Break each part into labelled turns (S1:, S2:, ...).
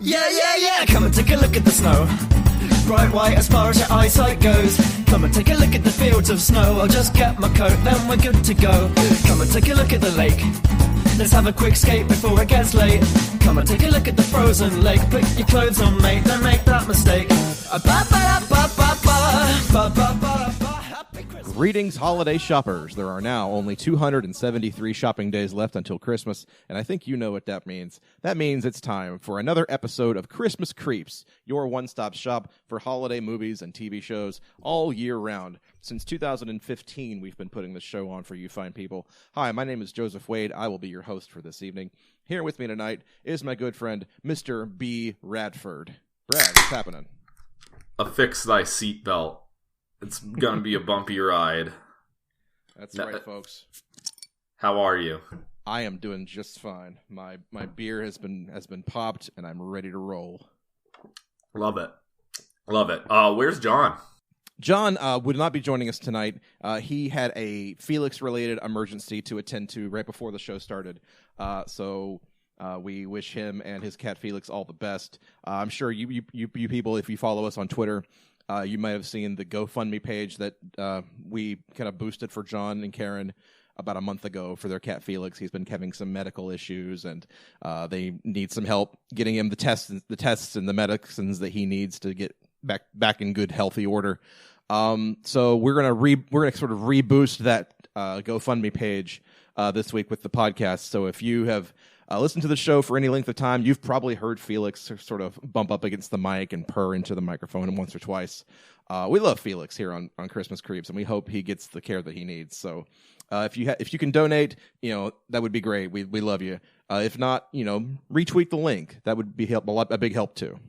S1: Yeah, come and take a look at the snow. Bright white as far as your eyesight goes. Come and take a look at the fields of snow. I'll just get my coat, then we're good to go. Come and take a look at the lake. Let's have a quick skate before it gets late. Come and take a look at the frozen lake. Put your clothes on, mate, don't make that mistake.
S2: Greetings, holiday shoppers. There are now only 273 shopping days left until Christmas, and I think you know what that means. That means it's time for another episode of Christmas Creeps, your one-stop shop for holiday movies and TV shows all year round. Since 2015, we've been putting this show on for you fine people. Hi, my name is Joseph Wade. I will be your host for this evening. Here with me tonight is my good friend, Mr. B. Bradford. Brad, what's happening?
S3: Affix thy seatbelt. It's gonna be a bumpy ride.
S2: That's right, folks.
S3: How are you?
S2: I am doing just fine. My beer has been popped, and I'm ready to roll.
S3: Love it. Where's John?
S2: John would not be joining us tonight. He had a Felix-related emergency to attend to right before the show started. So we wish him and his cat Felix all the best. I'm sure you people, if you follow us on Twitter, you might have seen the GoFundMe page that we kind of boosted for John and Karen about a month ago for their cat Felix. He's been having some medical issues, and they need some help getting him the tests and the medicines that he needs to get back in good, healthy order. So we're gonna sort of reboost that GoFundMe page this week with the podcast. So if you have listened to the show for any length of time, you've probably heard Felix sort of bump up against the mic and purr into the microphone once or twice. We love Felix here on Christmas Creeps, and we hope he gets the care that he needs. So if you can donate, that would be great. We love you. If not, retweet the link. That would be a big help too.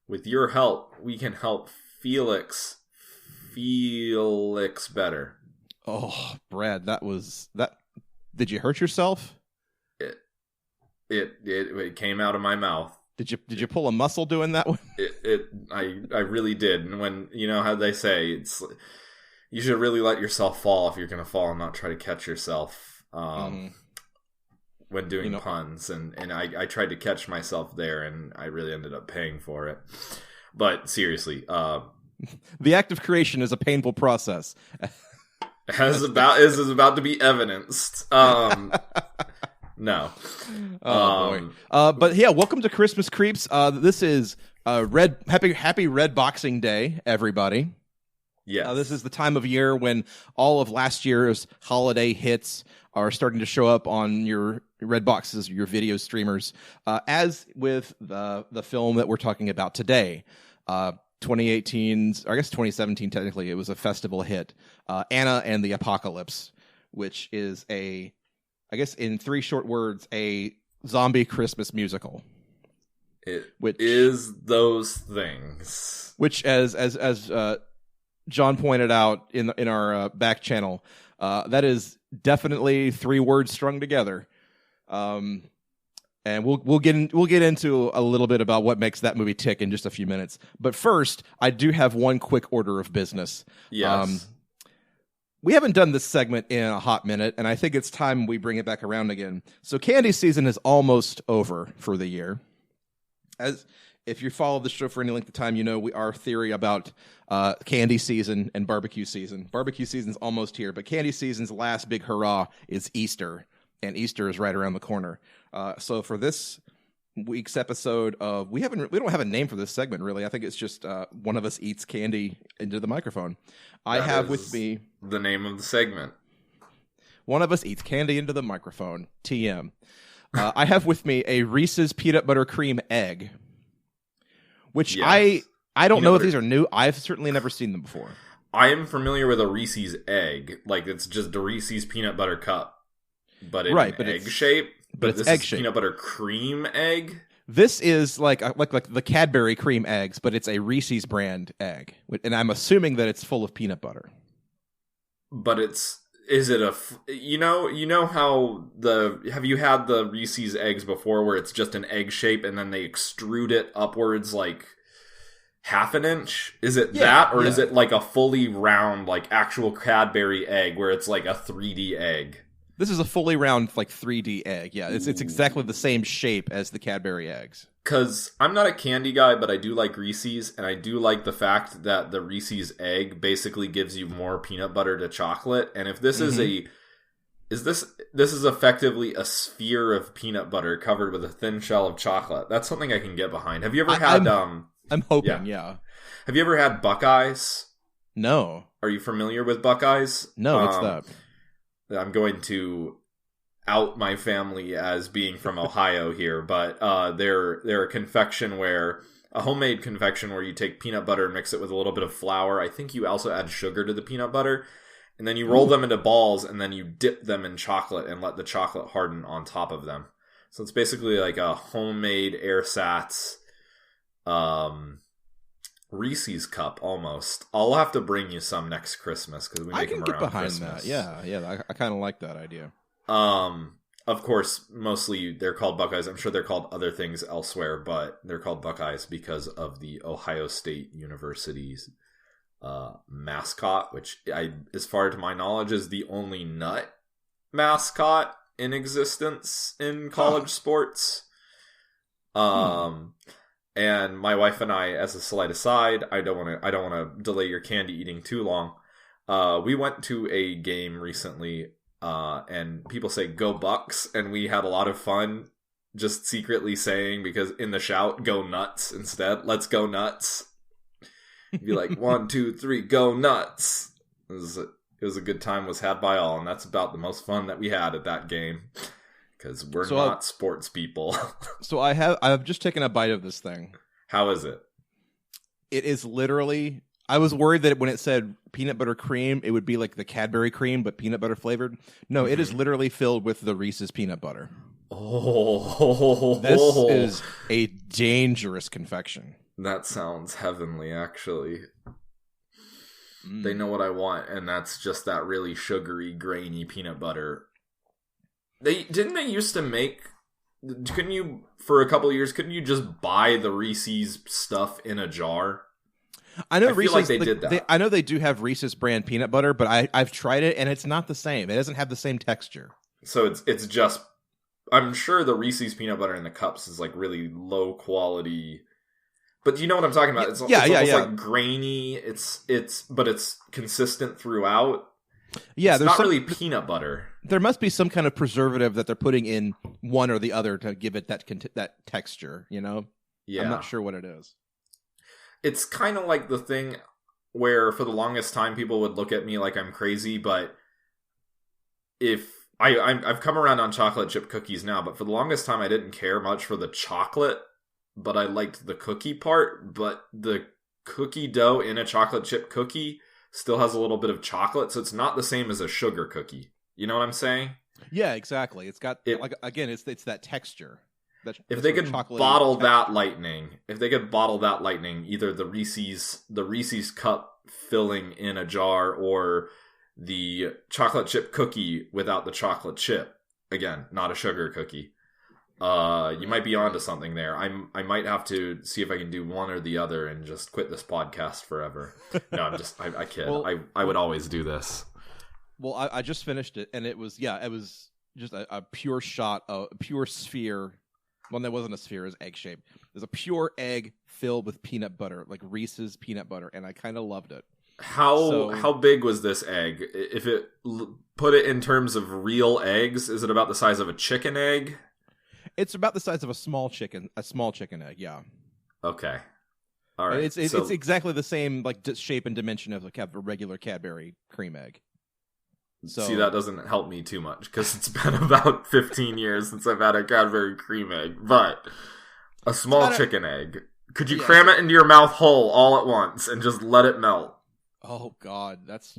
S3: With your help, we can help Felix better.
S2: Oh, Brad, that. Did you hurt yourself?
S3: It came out of my mouth.
S2: Did you pull a muscle doing that one?
S3: I really did. And when, how they say, you should really let yourself fall if you're going to fall and not try to catch yourself when doing puns. And I tried to catch myself there, and I really ended up paying for it. But seriously,
S2: the act of creation is a painful process.
S3: As is about to be evidenced. No.
S2: Oh boy. But yeah, welcome to Christmas Creeps. This is happy Redboxing Day, everybody.
S3: Yeah.
S2: This is the time of year when all of last year's holiday hits are starting to show up on your Redboxes, your video streamers. As with the film that we're talking about today, 2018's, or I guess 2017 technically, it was a festival hit, Anna and the Apocalypse, which is I guess in three short words, a zombie Christmas musical.
S3: Which is those things.
S2: Which, as John pointed out in our back channel, that is definitely three words strung together. And we'll get into a little bit about what makes that movie tick in just a few minutes. But first, I do have one quick order of business.
S3: Yes.
S2: We haven't done this segment in a hot minute, and I think it's time we bring it back around again. So candy season is almost over for the year. As if you follow the show for any length of time, our theory about candy season and barbecue season. Barbecue season's almost here, but candy season's last big hurrah is Easter, and Easter is right around the corner. So for this week's episode of we don't have a name for this segment really. I think it's just one of us eats candy into the microphone. I have with me
S3: the name of the segment.
S2: One of us eats candy into the microphone. TM. I have with me a Reese's peanut butter cream egg, which yes. I don't know if these are new. I've certainly never seen them before.
S3: I am familiar with a Reese's egg, like it's just a Reese's peanut butter cup, but in egg shape. But
S2: it's
S3: this
S2: egg
S3: is
S2: shape.
S3: Peanut butter cream egg.
S2: This is like the Cadbury cream eggs, but it's a Reese's brand egg, and I'm assuming that it's full of peanut butter.
S3: But is it how have you had the Reese's eggs before where it's just an egg shape and then they extrude it upwards like half an inch? Is it that, or is it like a fully round, like actual Cadbury egg where it's like a 3D egg?
S2: This is a fully round, like 3D egg. Yeah, it's exactly the same shape as the Cadbury eggs.
S3: Because I'm not a candy guy, but I do like Reese's, and I do like the fact that the Reese's egg basically gives you more peanut butter to chocolate. And if this is this is effectively a sphere of peanut butter covered with a thin shell of chocolate. That's something I can get behind. Have you ever had?
S2: I'm hoping, yeah.
S3: Have you ever had Buckeyes?
S2: No.
S3: Are you familiar with Buckeyes?
S2: No, what's that?
S3: I'm going to out my family as being from Ohio here, but they're a confection where a homemade confection where you take peanut butter and mix it with a little bit of flour. I think you also add sugar to the peanut butter, and then you roll them into balls, and then you dip them in chocolate and let the chocolate harden on top of them. So it's basically like a homemade ersatz Reese's cup almost. I'll have to bring you some next Christmas because we make them around Christmas.
S2: Yeah. I kind of like that idea.
S3: Of course, mostly they're called Buckeyes. I'm sure they're called other things elsewhere, but they're called Buckeyes because of the Ohio State University's mascot, which, as far to my knowledge, is the only nut mascot in existence in college sports. And my wife and I, as a slight aside, I don't want to delay your candy eating too long. We went to a game recently, and people say "Go Bucks," and we had a lot of fun just secretly saying, because in the shout, "Go Nuts" instead. Let's go nuts. Be like 1, 2, 3, go nuts. It was a good time was had by all, and that's about the most fun that we had at that game. Because we're not sports people.
S2: So I've just taken a bite of this thing.
S3: How is it?
S2: It is literally... I was worried that when it said peanut butter cream, it would be like the Cadbury cream, but peanut butter flavored. No, it is literally filled with the Reese's peanut butter.
S3: Oh.
S2: This is a dangerous confection.
S3: That sounds heavenly, actually. They know what I want, and that's just that really sugary, grainy peanut butter. They used to make, couldn't you, for a couple of years, couldn't you just buy the Reese's stuff in a jar?
S2: I know
S3: Reese's, feel like they did that.
S2: I know they do have Reese's brand peanut butter, but I've tried it and it's not the same. It doesn't have the same texture.
S3: So it's just, I'm sure the Reese's peanut butter in the cups is like really low quality. But you know what I'm talking about? It's almost like grainy. But it's consistent throughout.
S2: Yeah,
S3: it's not really peanut butter.
S2: There must be some kind of preservative that they're putting in one or the other to give it that texture, you know?
S3: Yeah.
S2: I'm not sure what it is.
S3: It's kind of like the thing where for the longest time people would look at me like I'm crazy, but if I've come around on chocolate chip cookies now, but for the longest time I didn't care much for the chocolate, but I liked the cookie part, but the cookie dough in a chocolate chip cookie still has a little bit of chocolate, so it's not the same as a sugar cookie. You know what I'm saying?
S2: Yeah, exactly. It's got it's that texture.
S3: If they could bottle that lightning, either the Reese's cup filling in a jar or the chocolate chip cookie without the chocolate chip, again, not a sugar cookie. You might be onto something there. I might have to see if I can do one or the other and just quit this podcast forever. No, I kid. Well, I would always do this.
S2: Well, I just finished it, and it was just a pure shot, a pure sphere. Well, that wasn't a sphere; it was egg shaped. It was a pure egg filled with peanut butter, like Reese's peanut butter, and I kind of loved it.
S3: How big was this egg? If it put it in terms of real eggs, is it about the size of a chicken egg?
S2: It's about the size of a small chicken egg. Yeah.
S3: Okay. All right.
S2: It's exactly the same shape and dimension of a regular Cadbury cream egg. So,
S3: see, that doesn't help me too much because it's been about 15 years since I've had a Cadbury cream egg. But a small chicken egg, could you cram it into your mouth whole all at once and just let it melt?
S2: Oh God, that's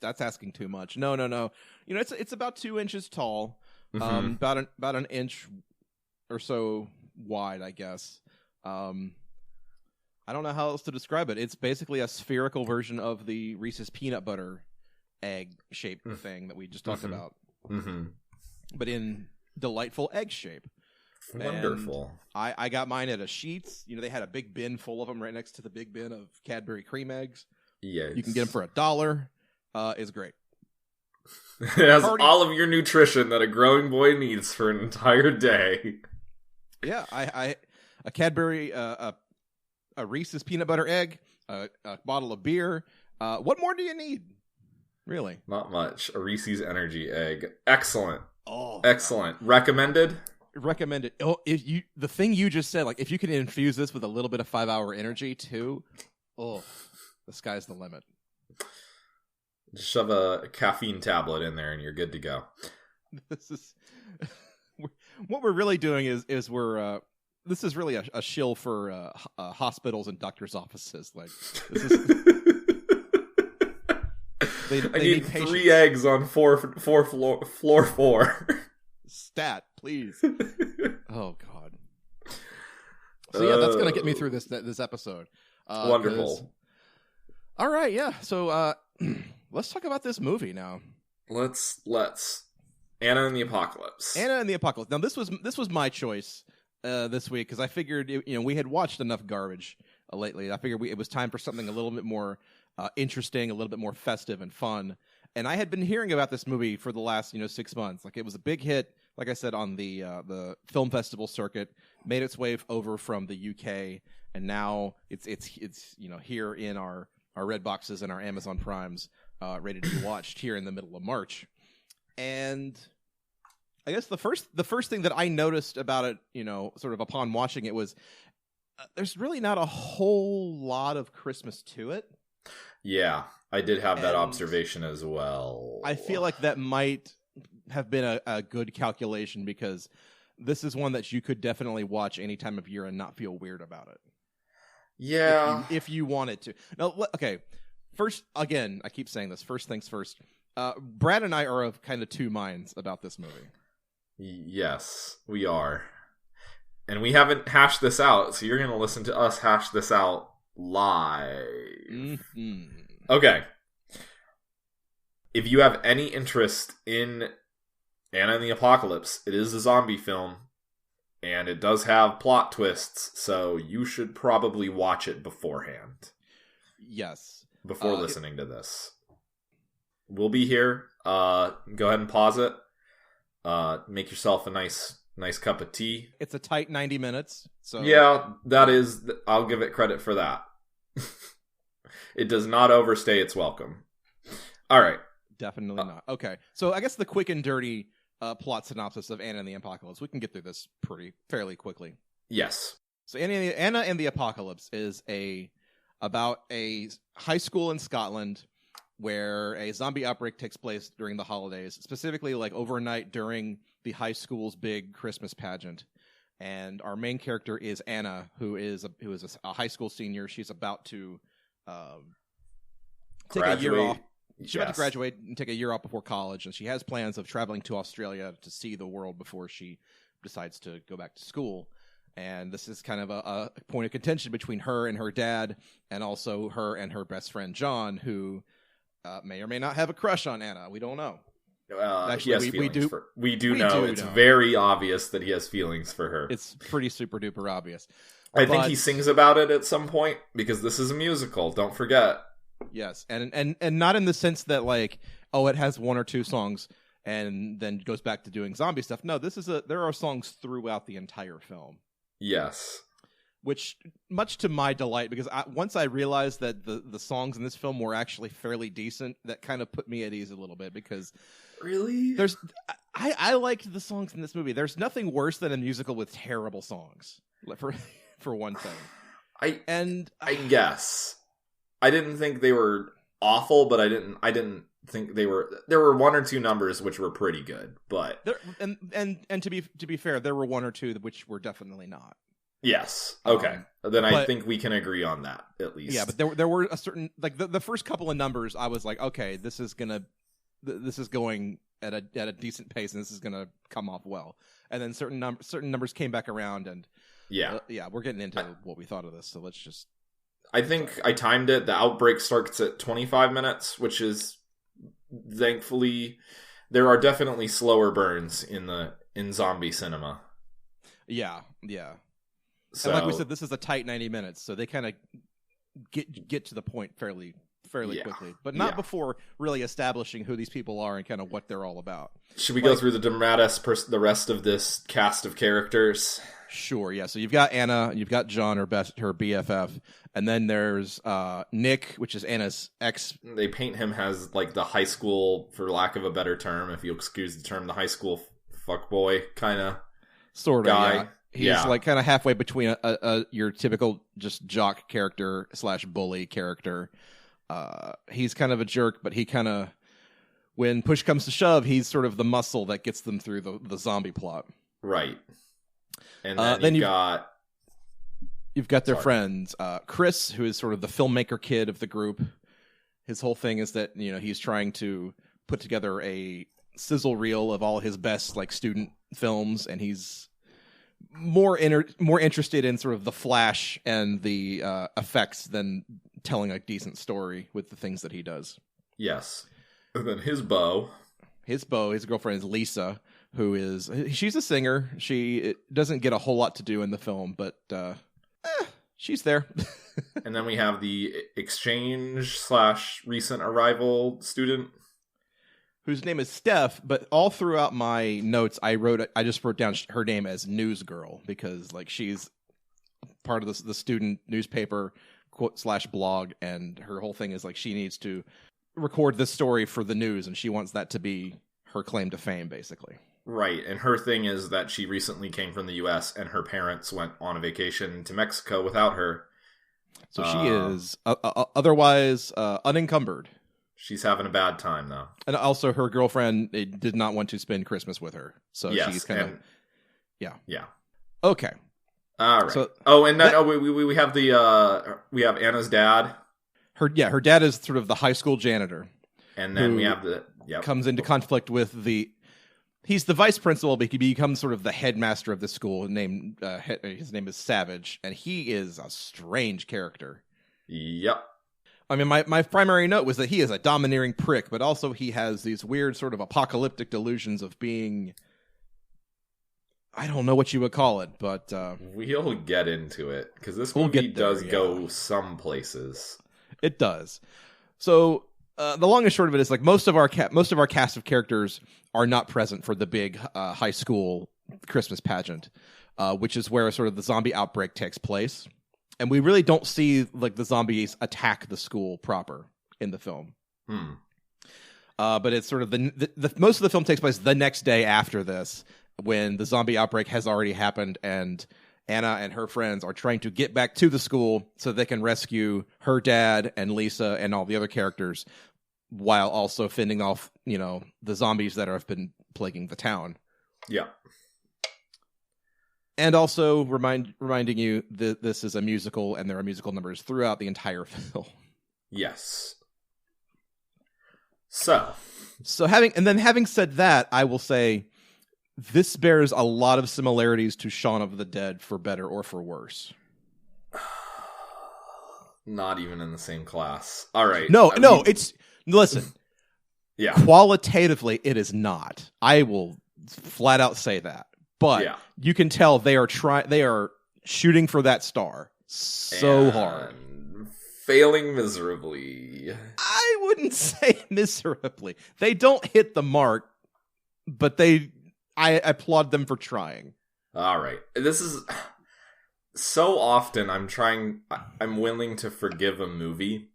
S2: asking too much. No. You know, it's about 2 inches tall, about an inch or so wide, I guess. I don't know how else to describe it. It's basically a spherical version of the Reese's peanut butter egg shaped thing that we just talked about, but in delightful egg shape.
S3: Wonderful.
S2: And I got mine at a Sheetz. You know, they had a big bin full of them right next to the big bin of Cadbury cream eggs.
S3: Yeah,
S2: you can get them for $1. It's great.
S3: It has
S2: Party-
S3: all of your nutrition that a growing boy needs for an entire day.
S2: Yeah, a Cadbury, a Reese's peanut butter egg, a bottle of beer. What more do you need? Really?
S3: Not much. A Reese's Energy egg. Excellent.
S2: Oh,
S3: Excellent. Recommended?
S2: Recommended. Oh, the thing you just said, like if you can infuse this with a little bit of 5-hour energy too, the sky's the limit.
S3: Just shove a caffeine tablet in there and you're good to go.
S2: This is what we're really doing is we're this is really a shill for hospitals and doctors' offices. Like this is. They
S3: I need
S2: need
S3: 3 eggs on floor 4.
S2: Stat, please. Oh God. So yeah, that's gonna get me through this episode.
S3: Wonderful.
S2: All right, yeah. So let's talk about this movie now.
S3: Let's Anna and the Apocalypse.
S2: Anna and the Apocalypse. Now this was my choice this week because I figured we had watched enough garbage lately. I figured it was time for something a little bit more interesting, a little bit more festive and fun. And I had been hearing about this movie for the last 6 months. Like it was a big hit, like I said, on the film festival circuit. Made its way over from the UK, and now it's here in our Redboxes and our Amazon Primes, ready to be watched here in the middle of March. And I guess the first thing that I noticed about it, sort of upon watching it, was there's really not a whole lot of Christmas to it.
S3: Yeah, I did have that observation as well.
S2: I feel like that might have been a good calculation because this is one that you could definitely watch any time of year and not feel weird about it.
S3: Yeah.
S2: If you wanted to. Now, okay. First, again, I keep saying this. First things first. Brad and I are of kind of two minds about this movie.
S3: Yes, we are. And we haven't hashed this out, so you're going to listen to us hash this out live.
S2: Mm-hmm.
S3: Okay. If you have any interest in Anna and the Apocalypse, it is a zombie film, and it does have plot twists, so you should probably watch it beforehand.
S2: Yes.
S3: Before listening to this. We'll be here. Go ahead and pause it. Make yourself a nice cup of tea.
S2: It's a tight 90 minutes. So
S3: yeah, that is. I'll give it credit for that. It does not overstay its welcome. All right.
S2: Definitely not. Okay. So I guess the quick and dirty plot synopsis of Anna and the Apocalypse. We can get through this fairly quickly.
S3: Yes.
S2: So Anna and the Apocalypse is about a high school in Scotland where a zombie outbreak takes place during the holidays, specifically like overnight during the high school's big Christmas pageant. And our main character is Anna, who is a high school senior. She's about to take a year off. She's about to graduate and take a year off before college, and she has plans of traveling to Australia to see the world before she decides to go back to school. And this is kind of a point of contention between her and her dad, and also her and her best friend John, who may or may not have a crush on Anna. We don't know.
S3: Actually, we do know. It's very obvious that he has feelings for her.
S2: It's pretty super duper obvious.
S3: I think he sings about it at some point because this is a musical. Don't forget.
S2: Yes, and not in the sense that like, oh, it has one or two songs and then goes back to doing zombie stuff. No, there are songs throughout the entire film.
S3: Yes.
S2: Which, much to my delight, because once I realized that the songs in this film were actually fairly decent, that kind of put me at ease a little bit, because
S3: really,
S2: I liked the songs in this movie. There's nothing worse than a musical with terrible songs, for one thing.
S3: I guess I didn't think they were awful, but I didn't think they were. There were one or two numbers which were pretty good, but
S2: and to be fair, there were one or two which were definitely not.
S3: Yes. Okay. Then I think we can agree on that at least.
S2: Yeah, but there were a certain, like the first couple of numbers, I was like, okay, this is going at a decent pace, and this is gonna come off well. And then certain numbers came back around, and we're getting into what we thought of this. So let's just.
S3: I think I timed it. The outbreak starts at 25 minutes, which is thankfully there are definitely slower burns in zombie cinema.
S2: Yeah.
S3: So,
S2: and like we said, this is a tight 90 minutes, so they kind of get to the point fairly fairly quickly, but not before really establishing who these people are and kind of what they're all about.
S3: Should we go through the rest of this cast of characters?
S2: Sure, yeah. So you've got Anna, you've got John, her BFF, and then there's Nick, which is Anna's ex.
S3: They paint him as like the high school, for lack of a better term, if you excuse the term, the high school fuckboy kind of
S2: sort of
S3: guy.
S2: Yeah. He's like kind of halfway between your typical just jock character / bully character. He's kind of a jerk, but he kind of, when push comes to shove, he's sort of the muscle that gets them through the zombie plot.
S3: Right. And then you've got
S2: their friends, Chris, who is sort of the filmmaker kid of the group. His whole thing is that, he's trying to put together a sizzle reel of all his best like student films, and he's more interested in sort of the flash and the effects than telling a decent story with the things that he does.
S3: Yes. And then his girlfriend is Lisa, she's a singer. She doesn't get a whole lot to do in the film, but she's there. And then we have the exchange / recent arrival student,
S2: whose name is Steph, but all throughout my notes, I just wrote down her name as News Girl, because like she's part of the student newspaper / blog, and her whole thing is like she needs to record this story for the news, and she wants that to be her claim to fame, basically.
S3: Right, and her thing is that she recently came from the U.S., and her parents went on a vacation to Mexico without her.
S2: So she is otherwise unencumbered.
S3: She's having a bad time, though. And
S2: also, her girlfriend did not want to spend Christmas with her. So she's kind of... Yeah. Okay.
S3: All right. So, and then we have we have Anna's dad.
S2: Her dad is sort of the high school janitor.
S3: And then we have
S2: comes into conflict with he's the vice principal, but he becomes sort of the headmaster of the school. His name is Savage, and he is a strange character.
S3: Yep.
S2: I mean, my primary note was that he is a domineering prick, but also he has these weird sort of apocalyptic delusions of being, I don't know what you would call it, but...
S3: we'll get into it, because this movie does go some places.
S2: It does. So, the long and short of it is, like, most of our cast of characters are not present for the big high school Christmas pageant, which is where sort of the zombie outbreak takes place. And we really don't see like the zombies attack the school proper in the film. But it's sort of the most of the film takes place the next day after this, when the zombie outbreak has already happened, and Anna and her friends are trying to get back to the school so they can rescue her dad and Lisa and all the other characters, while also fending off, the zombies that have been plaguing the town.
S3: Yeah.
S2: And also reminding you that this is a musical, and there are musical numbers throughout the entire film.
S3: Yes. So
S2: having said that, I will say this bears a lot of similarities to Shaun of the Dead, for better or for worse.
S3: Not even in the same class. All right.
S2: Listen.
S3: Yeah.
S2: Qualitatively, it is not. I will flat out say that. But you can tell they are shooting for that star so hard.
S3: Failing miserably.
S2: I wouldn't say miserably. They don't hit the mark, but I applaud them for trying.
S3: All right. This is so often I'm willing to forgive a movie,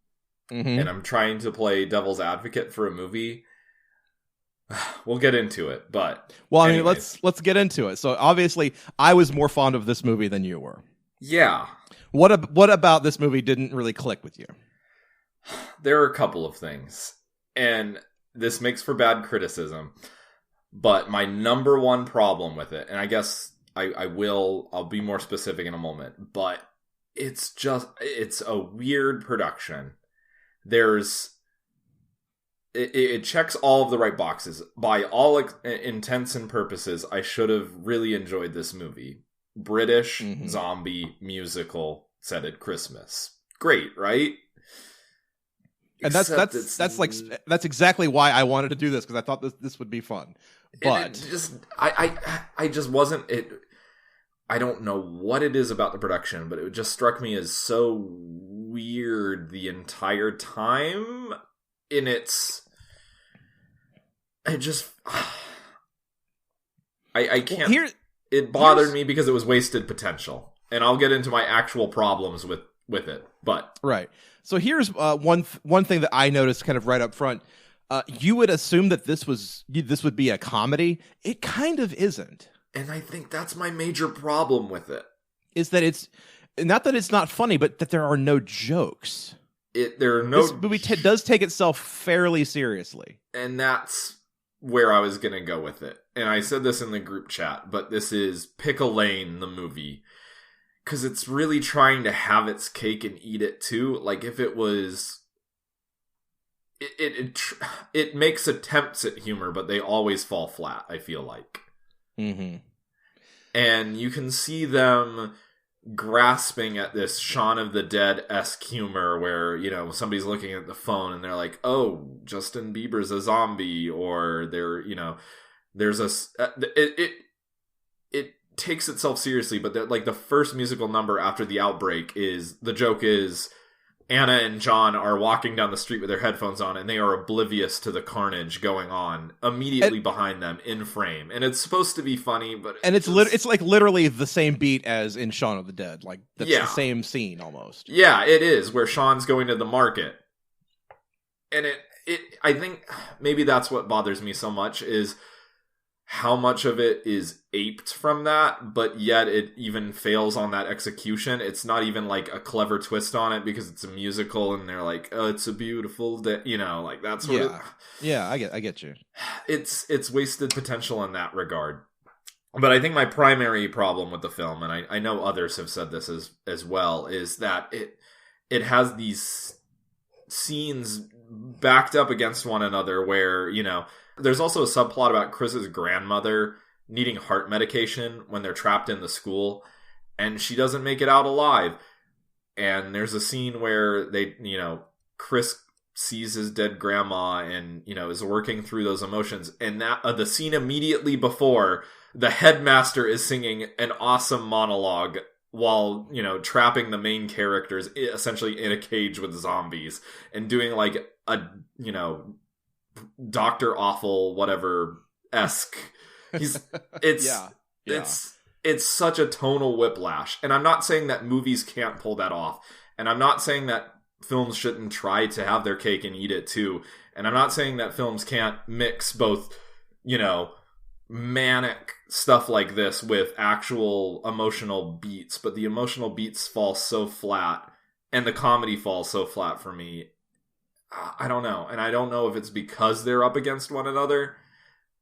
S3: and I'm trying to play devil's advocate for a movie. We'll get into it, but
S2: let's get into it. So obviously, I was more fond of this movie than you were.
S3: Yeah.
S2: What about this movie didn't really click with you?
S3: There are a couple of things, and this makes for bad criticism. But my number one problem with it, and I guess I'll be more specific in a moment, but it's a weird production. It checks all of the right boxes. By all intents and purposes, I should have really enjoyed this movie. British, zombie, musical, set at Christmas. Great, right?
S2: And that's exactly why I wanted to do this, because I thought this would be fun. But
S3: I just wasn't it. I don't know what it is about the production, but it just struck me as so weird the entire time. In its, I just, I can't.
S2: Well,
S3: it bothered me because it was wasted potential, and I'll get into my actual problems with it. But
S2: right. So here's one thing that I noticed kind of right up front. You would assume that this would be a comedy. It kind of isn't.
S3: And I think that's my major problem with it.
S2: Is that it's not that it's not funny, but that there are no jokes. This movie does take itself fairly seriously.
S3: And that's where I was going to go with it. And I said this in the group chat, but this is Pick a Lane, the movie. Because it's really trying to have its cake and eat it too. Like if it was... It makes attempts at humor, but they always fall flat, I feel like.
S2: Mm-hmm.
S3: And you can see them grasping at this Shaun of the Dead-esque humor where, you know, somebody's looking at the phone and they're like, oh, Justin Bieber's a zombie, or they're, you know, there's it takes itself seriously, but like the first musical number after the outbreak the joke is Anna and John are walking down the street with their headphones on, and they are oblivious to the carnage going on immediately behind them in frame. And it's supposed to be funny, but
S2: it's like literally the same beat as in Shaun of the Dead. Like that's the same scene almost.
S3: Yeah, it is, where Shaun's going to the market. And I think maybe that's what bothers me so much is how much of it is aped from that, but yet it even fails on that execution. It's not even like a clever twist on it because it's a musical and they're like, oh, it's a beautiful day, you know, like that's what
S2: I get you.
S3: It's wasted potential in that regard. But I think my primary problem with the film, and I know others have said this as well, is that it has these scenes backed up against one another where, you know, there's also a subplot about Chris's grandmother needing heart medication when they're trapped in the school, and she doesn't make it out alive. And there's a scene where they, you know, Chris sees his dead grandma and, you know, is working through those emotions. And that the scene immediately before, the headmaster is singing an awesome monologue while, you know, trapping the main characters essentially in a cage with zombies and doing like a, you know, Dr. Awful whatever-esque. It's such a tonal whiplash. And I'm not saying that movies can't pull that off. And I'm not saying that films shouldn't try to have their cake and eat it too. And I'm not saying that films can't mix both, you know, manic stuff like this with actual emotional beats. But the emotional beats fall so flat and the comedy falls so flat for me. I don't know. And I don't know if it's because they're up against one another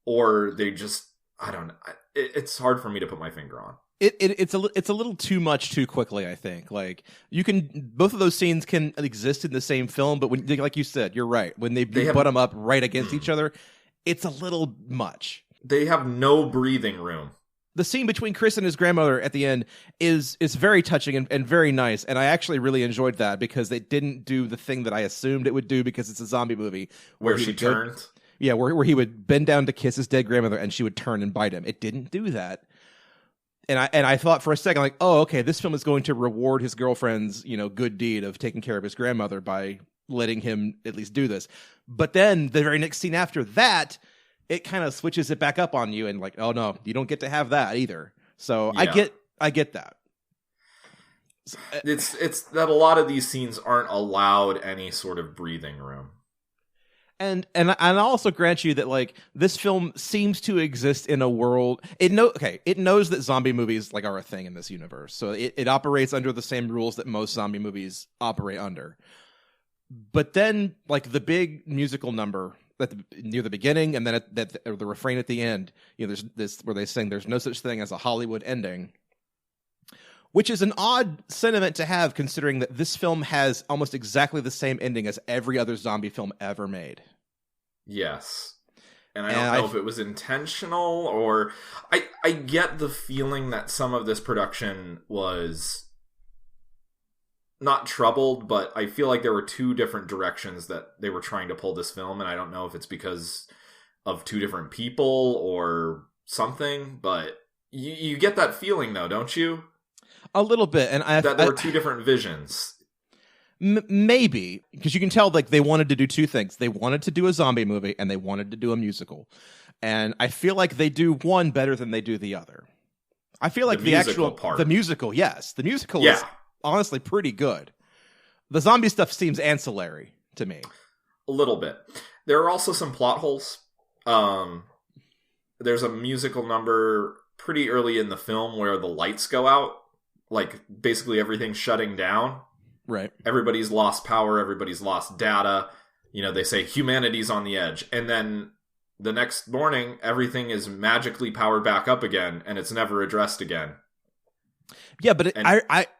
S3: or they just, I don't know. It's hard for me to put my finger on.
S2: It's a little too much too quickly, I think. Like you can, both of those scenes can exist in the same film, but when, like you said, you're right. When they put them up right against each other, it's a little much.
S3: They have no breathing room.
S2: The scene between Chris and his grandmother at the end is very touching and very nice, and I actually really enjoyed that because they didn't do the thing that I assumed it would do because it's a zombie movie
S3: where she turned.
S2: Yeah, where he would bend down to kiss his dead grandmother and she would turn and bite him. It didn't do that. And I thought for a second, like, oh, okay, this film is going to reward his girlfriend's, you know, good deed of taking care of his grandmother by letting him at least do this. But then the very next scene after that, it kind of switches it back up on you and like, oh no, you don't get to have that either. So yeah. I get that.
S3: It's that a lot of these scenes aren't allowed any sort of breathing room.
S2: And I'll also grant you that like this film seems to exist in a world it knows that zombie movies like are a thing in this universe. So it operates under the same rules that most zombie movies operate under. But then like the big musical number near the beginning and then the refrain at the end, you know, there's this where they sing there's no such thing as a Hollywood ending. Which is an odd sentiment to have, considering that this film has almost exactly the same ending as every other zombie film ever made.
S3: Yes. And I don't know if it was intentional or... I get the feeling that some of this production was not troubled, but I feel like there were two different directions that they were trying to pull this film, and I don't know if it's because of two different people or something, but you get that feeling, though, don't you?
S2: A little bit, and
S3: that there were two different visions.
S2: Maybe, because you can tell like they wanted to do two things. They wanted to do a zombie movie and they wanted to do a musical. And I feel like they do one better than they do the other. I feel like the actual part. The musical, yes. The musical is honestly pretty good. The zombie stuff seems ancillary to me.
S3: A little bit. There are also some plot holes. There's a musical number pretty early in the film where the lights go out. Like, basically everything's shutting down.
S2: Right.
S3: Everybody's lost power. Everybody's lost data. You know, they say humanity's on the edge. And then the next morning, everything is magically powered back up again, and it's never addressed again.
S2: Yeah, but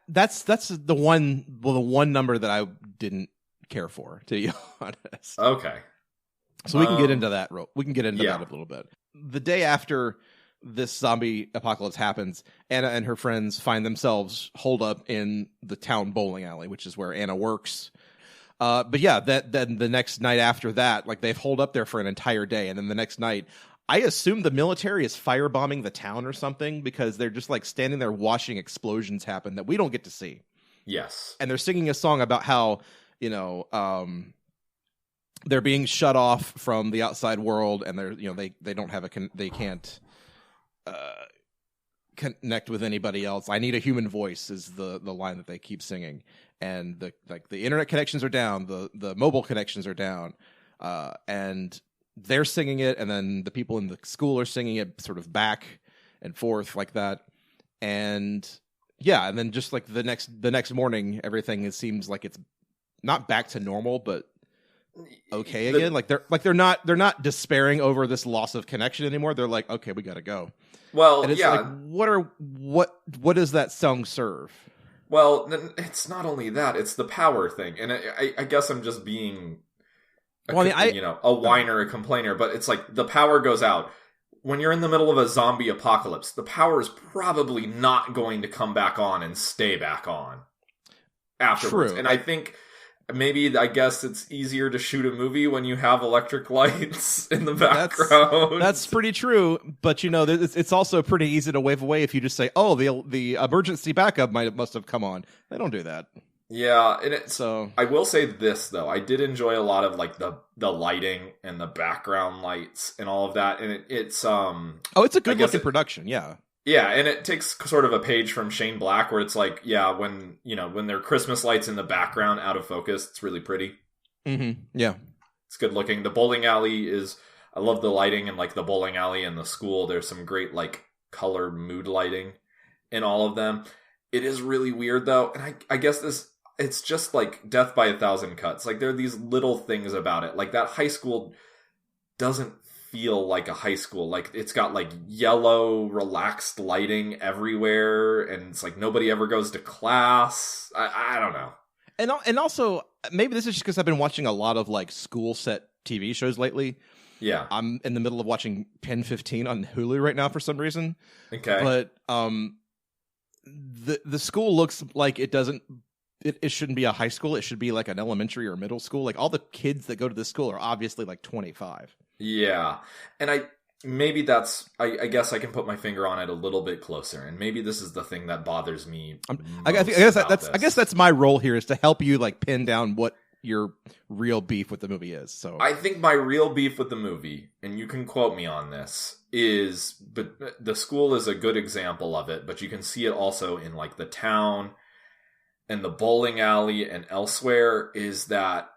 S2: that's the one number that I didn't care for, to be honest.
S3: Okay.
S2: So we can get into that. We can get into that a little bit. The day after this zombie apocalypse happens, Anna and her friends find themselves holed up in the town bowling alley, which is where Anna works. But yeah, then the next night after that, like they've holed up there for an entire day, and then the next night, I assume the military is firebombing the town or something because they're just like standing there watching explosions happen that we don't get to see.
S3: Yes,
S2: and they're singing a song about how they're being shut off from the outside world, and they don't have they can't connect with anybody else. I need a human voice is the line that they keep singing. And the internet connections are down, the mobile connections are down, and they're singing it, and then the people in the school are singing it sort of back and forth like that. And yeah, and then just like the next morning, everything seems like it's not back to normal, but okay again. They're not despairing over this loss of connection anymore. They're like, okay, we gotta go.
S3: Well,
S2: and it's like, what does that song serve?
S3: Well, it's not only that; it's the power thing, and I guess I'm just being, a whiner, a complainer. But it's like the power goes out when you're in the middle of a zombie apocalypse. The power is probably not going to come back on and stay back on afterwards.
S2: True.
S3: And I think I guess it's easier to shoot a movie when you have electric lights in the background.
S2: That's pretty true, but it's also pretty easy to wave away if you just say, "Oh, the emergency backup must have come on." They don't do that.
S3: Yeah, and I will say this though, I did enjoy a lot of like the lighting and the background lights and all of that, and it's
S2: it's a good looking production, yeah.
S3: Yeah, and it takes sort of a page from Shane Black where it's like, yeah, when there are Christmas lights in the background out of focus, it's really pretty.
S2: Mm-hmm. Yeah.
S3: It's good looking. The bowling alley I love the lighting and like the bowling alley and the school. There's some great like color mood lighting in all of them. It is really weird though. And I guess it's just like death by 1,000 cuts. Like there are these little things about it. Like that high school doesn't feel like a high school. Like it's got like yellow relaxed lighting everywhere, and it's like nobody ever goes to class. I don't know.
S2: And also maybe this is just because I've been watching a lot of like school set TV shows lately.
S3: Yeah,
S2: I'm in the middle of watching Pen 15 on Hulu right now for some reason.
S3: Okay,
S2: but the school looks like it doesn't. It shouldn't be a high school. It should be like an elementary or middle school. Like all the kids that go to this school are obviously like 25.
S3: Yeah, and I guess I can put my finger on it a little bit closer, and maybe this is the thing that bothers me.
S2: I guess that's my role here is to help you like pin down what your real beef with the movie is. So
S3: I think my real beef with the movie, and you can quote me on this, but the school is a good example of it, but you can see it also in like the town and the bowling alley and elsewhere, is that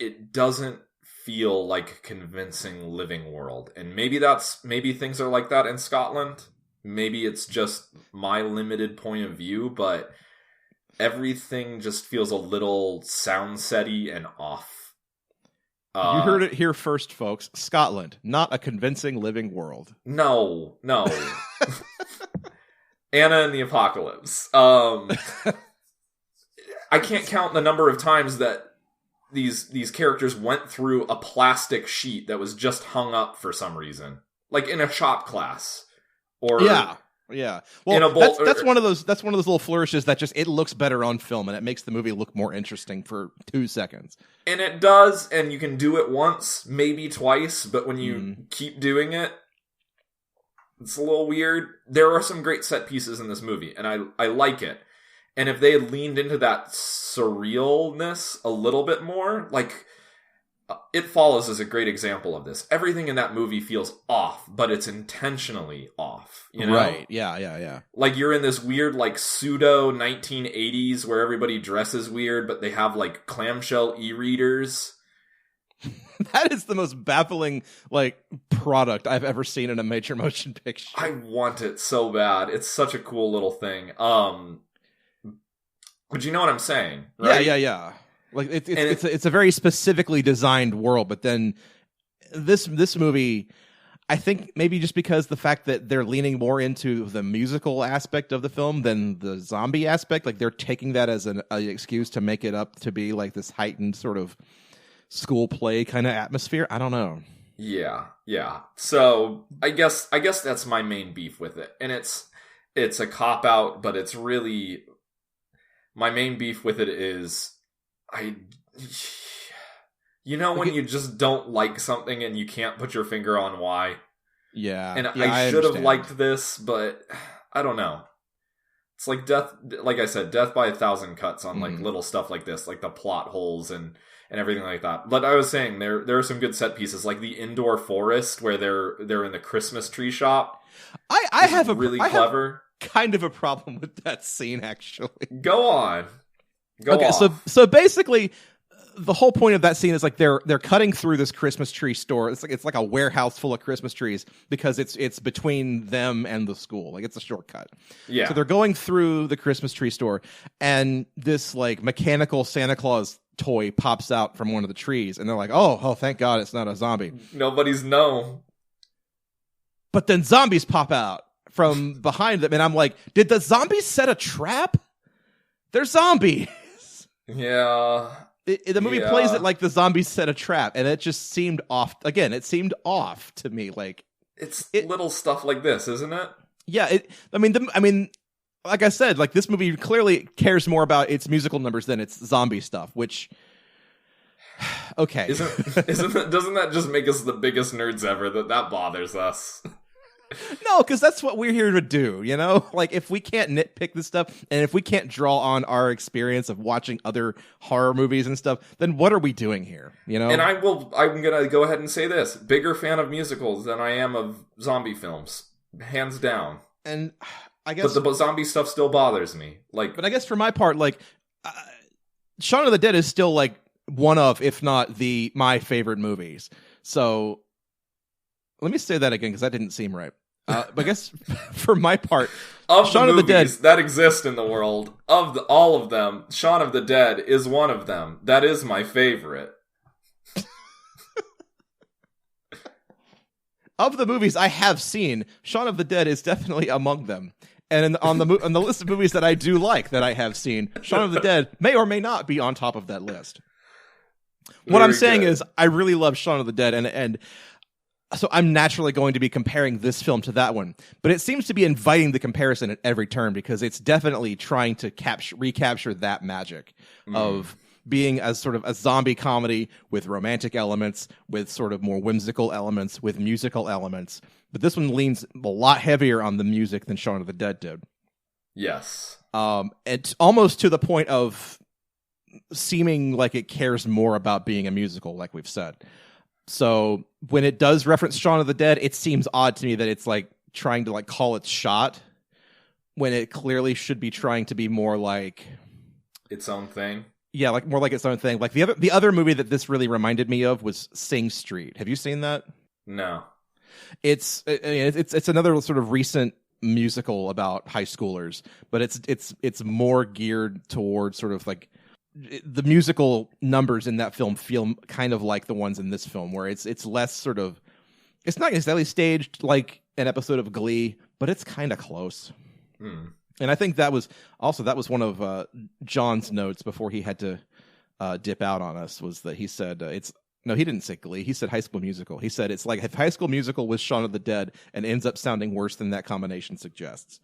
S3: it doesn't feel like a convincing living world. And maybe things are like that in Scotland. Maybe it's just my limited point of view, but everything just feels a little sound-setty and off.
S2: You heard it here first, folks. Scotland, not a convincing living world.
S3: No. Anna and the Apocalypse. I can't count the number of times that these characters went through a plastic sheet that was just hung up for some reason, like in a shop class, or
S2: yeah. Well, that's one of those little flourishes that just it looks better on film and it makes the movie look more interesting for 2 seconds.
S3: And it does, and you can do it once, maybe twice, but when you keep doing it, it's a little weird. There are some great set pieces in this movie, and I like it. And if they had leaned into that surrealness a little bit more. Like, It Follows is a great example of this. Everything in that movie feels off, but it's intentionally off. You know?
S2: Right. Yeah.
S3: Like, you're in this weird, like, pseudo 1980s where everybody dresses weird, but they have, like, clamshell e-readers.
S2: That is the most baffling, like, product I've ever seen in a major motion picture.
S3: I want it so bad. It's such a cool little thing. But you know what I'm saying, right?
S2: Yeah. Like it's a very specifically designed world, but then this movie, I think maybe just because the fact that they're leaning more into the musical aspect of the film than the zombie aspect, like they're taking that as an excuse to make it up to be like this heightened sort of school play kind of atmosphere. I don't know.
S3: Yeah. So I guess that's my main beef with it, and it's a cop out, but it's really my main beef with it is when you just don't like something and you can't put your finger on why.
S2: Yeah.
S3: And I should have liked this, but I don't know. It's like death by 1,000 cuts on like little stuff like this, like the plot holes and everything like that. But I was saying there are some good set pieces, like the indoor forest where they're in the Christmas tree shop.
S2: I have
S3: clever.
S2: Kind of a problem with that scene, actually.
S3: Go on.
S2: So basically, the whole point of that scene is like they're cutting through this Christmas tree store. It's like a warehouse full of Christmas trees because it's between them and the school. Like it's a shortcut.
S3: Yeah.
S2: So they're going through the Christmas tree store, and this like mechanical Santa Claus toy pops out from one of the trees, and they're like, "Oh, thank God, it's not a zombie."
S3: Nobody's known.
S2: But then zombies pop out from behind them, and I'm like, "Did the zombies set a trap? They're zombies."
S3: Yeah.
S2: The movie plays it like the zombies set a trap, and it just seemed off. Again, it seemed off to me. Like
S3: it's little stuff like this, isn't it?
S2: Yeah. I mean, like I said, like this movie clearly cares more about its musical numbers than its zombie stuff. Which, okay,
S3: doesn't that just make us the biggest nerds ever? That bothers us.
S2: No, because that's what we're here to do, you know? Like, if we can't nitpick this stuff, and if we can't draw on our experience of watching other horror movies and stuff, then what are we doing here, you know?
S3: And I'm going to go ahead and say this. Bigger fan of musicals than I am of zombie films. Hands down.
S2: And I guess...
S3: But the zombie stuff still bothers me.
S2: But I guess for my part, like, Shaun of the Dead is still, like, one of, if not my favorite movies. So, let me say that again, because that didn't seem right. But I guess for my part,
S3: of
S2: Shaun
S3: the
S2: of the Dead
S3: that exist in the world, all of them, Shaun of the Dead is one of them. That is my favorite.
S2: Of the movies I have seen, Shaun of the Dead is definitely among them. And on the list of movies that I do like that I have seen, Shaun of the Dead may or may not be on top of that list. What I'm saying is, I really love Shaun of the Dead, and so I'm naturally going to be comparing this film to that one. But it seems to be inviting the comparison at every turn because it's definitely trying to recapture that magic of being as sort of a zombie comedy with romantic elements, with sort of more whimsical elements, with musical elements. But this one leans a lot heavier on the music than Shaun of the Dead did.
S3: Yes.
S2: It's almost to the point of seeming like it cares more about being a musical, like we've said. So when it does reference Shaun of the Dead, it seems odd to me that it's like trying to like call its shot when it clearly should be trying to be more like
S3: its own thing.
S2: Yeah, like more like its own thing. Like the other movie that this really reminded me of was Sing Street. Have you seen that?
S3: No.
S2: It's another sort of recent musical about high schoolers, but it's more geared towards sort of like the musical numbers in that film feel kind of like the ones in this film, where it's less sort of, it's not exactly staged like an episode of Glee, but it's kind of close. And I think that was one of John's notes before he had to dip out on us, was that he said he didn't say Glee, he said High School Musical. He said it's like if High School Musical was Shaun of the Dead and ends up sounding worse than that combination suggests.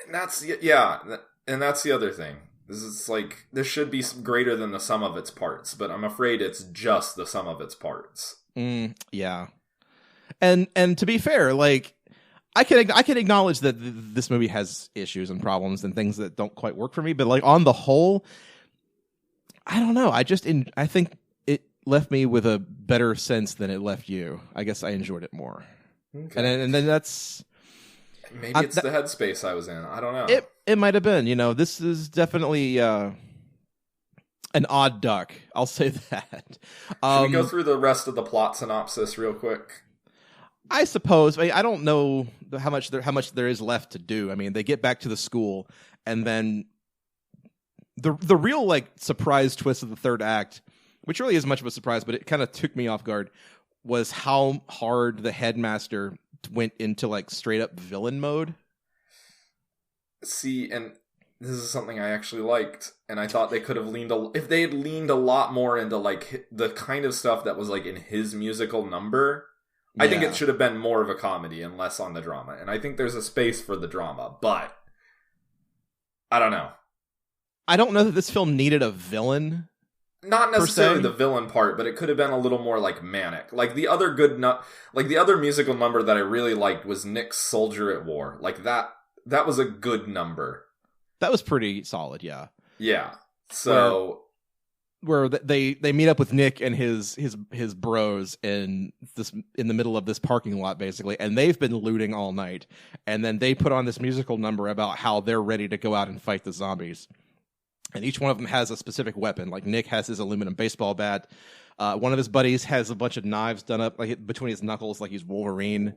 S3: And that's the other thing. This is like, this should be greater than the sum of its parts, but I'm afraid it's just the sum of its parts.
S2: Yeah. And to be fair, like, I can acknowledge that this movie has issues and problems and things that don't quite work for me, but like on the whole, I don't know. I think it left me with a better sense than it left you. I guess I enjoyed it more.
S3: Okay.
S2: And then that's
S3: maybe it's the headspace I was in. I don't know.
S2: It might have been. This is definitely an odd duck. I'll say that.
S3: Should we go through the rest of the plot synopsis real quick?
S2: I suppose. I don't know how much there is left to do. I mean, they get back to the school, and then the real surprise twist of the third act, which really isn't much of a surprise, but it kind of took me off guard, was how hard the headmaster went into straight up villain mode.
S3: See, and this is something I actually liked, and I thought they could have if they had leaned a lot more into the kind of stuff that was in his musical number. Yeah. I think it should have been more of a comedy and less on the drama, and I think there's a space for the drama, but I don't know. I
S2: don't know that this film needed a villain.
S3: Not necessarily the villain part, but it could have been a little more manic. The other the other musical number that I really liked was Nick's Soldier at War. That was a good number. That was
S2: pretty solid, yeah.
S3: Yeah. So
S2: where they meet up with Nick and his bros in the middle of this parking lot basically, and they've been looting all night, and then they put on this musical number about how they're ready to go out and fight the zombies. And each one of them has a specific weapon. Nick has his aluminum baseball bat. One of his buddies has a bunch of knives done up between his knuckles like he's Wolverine,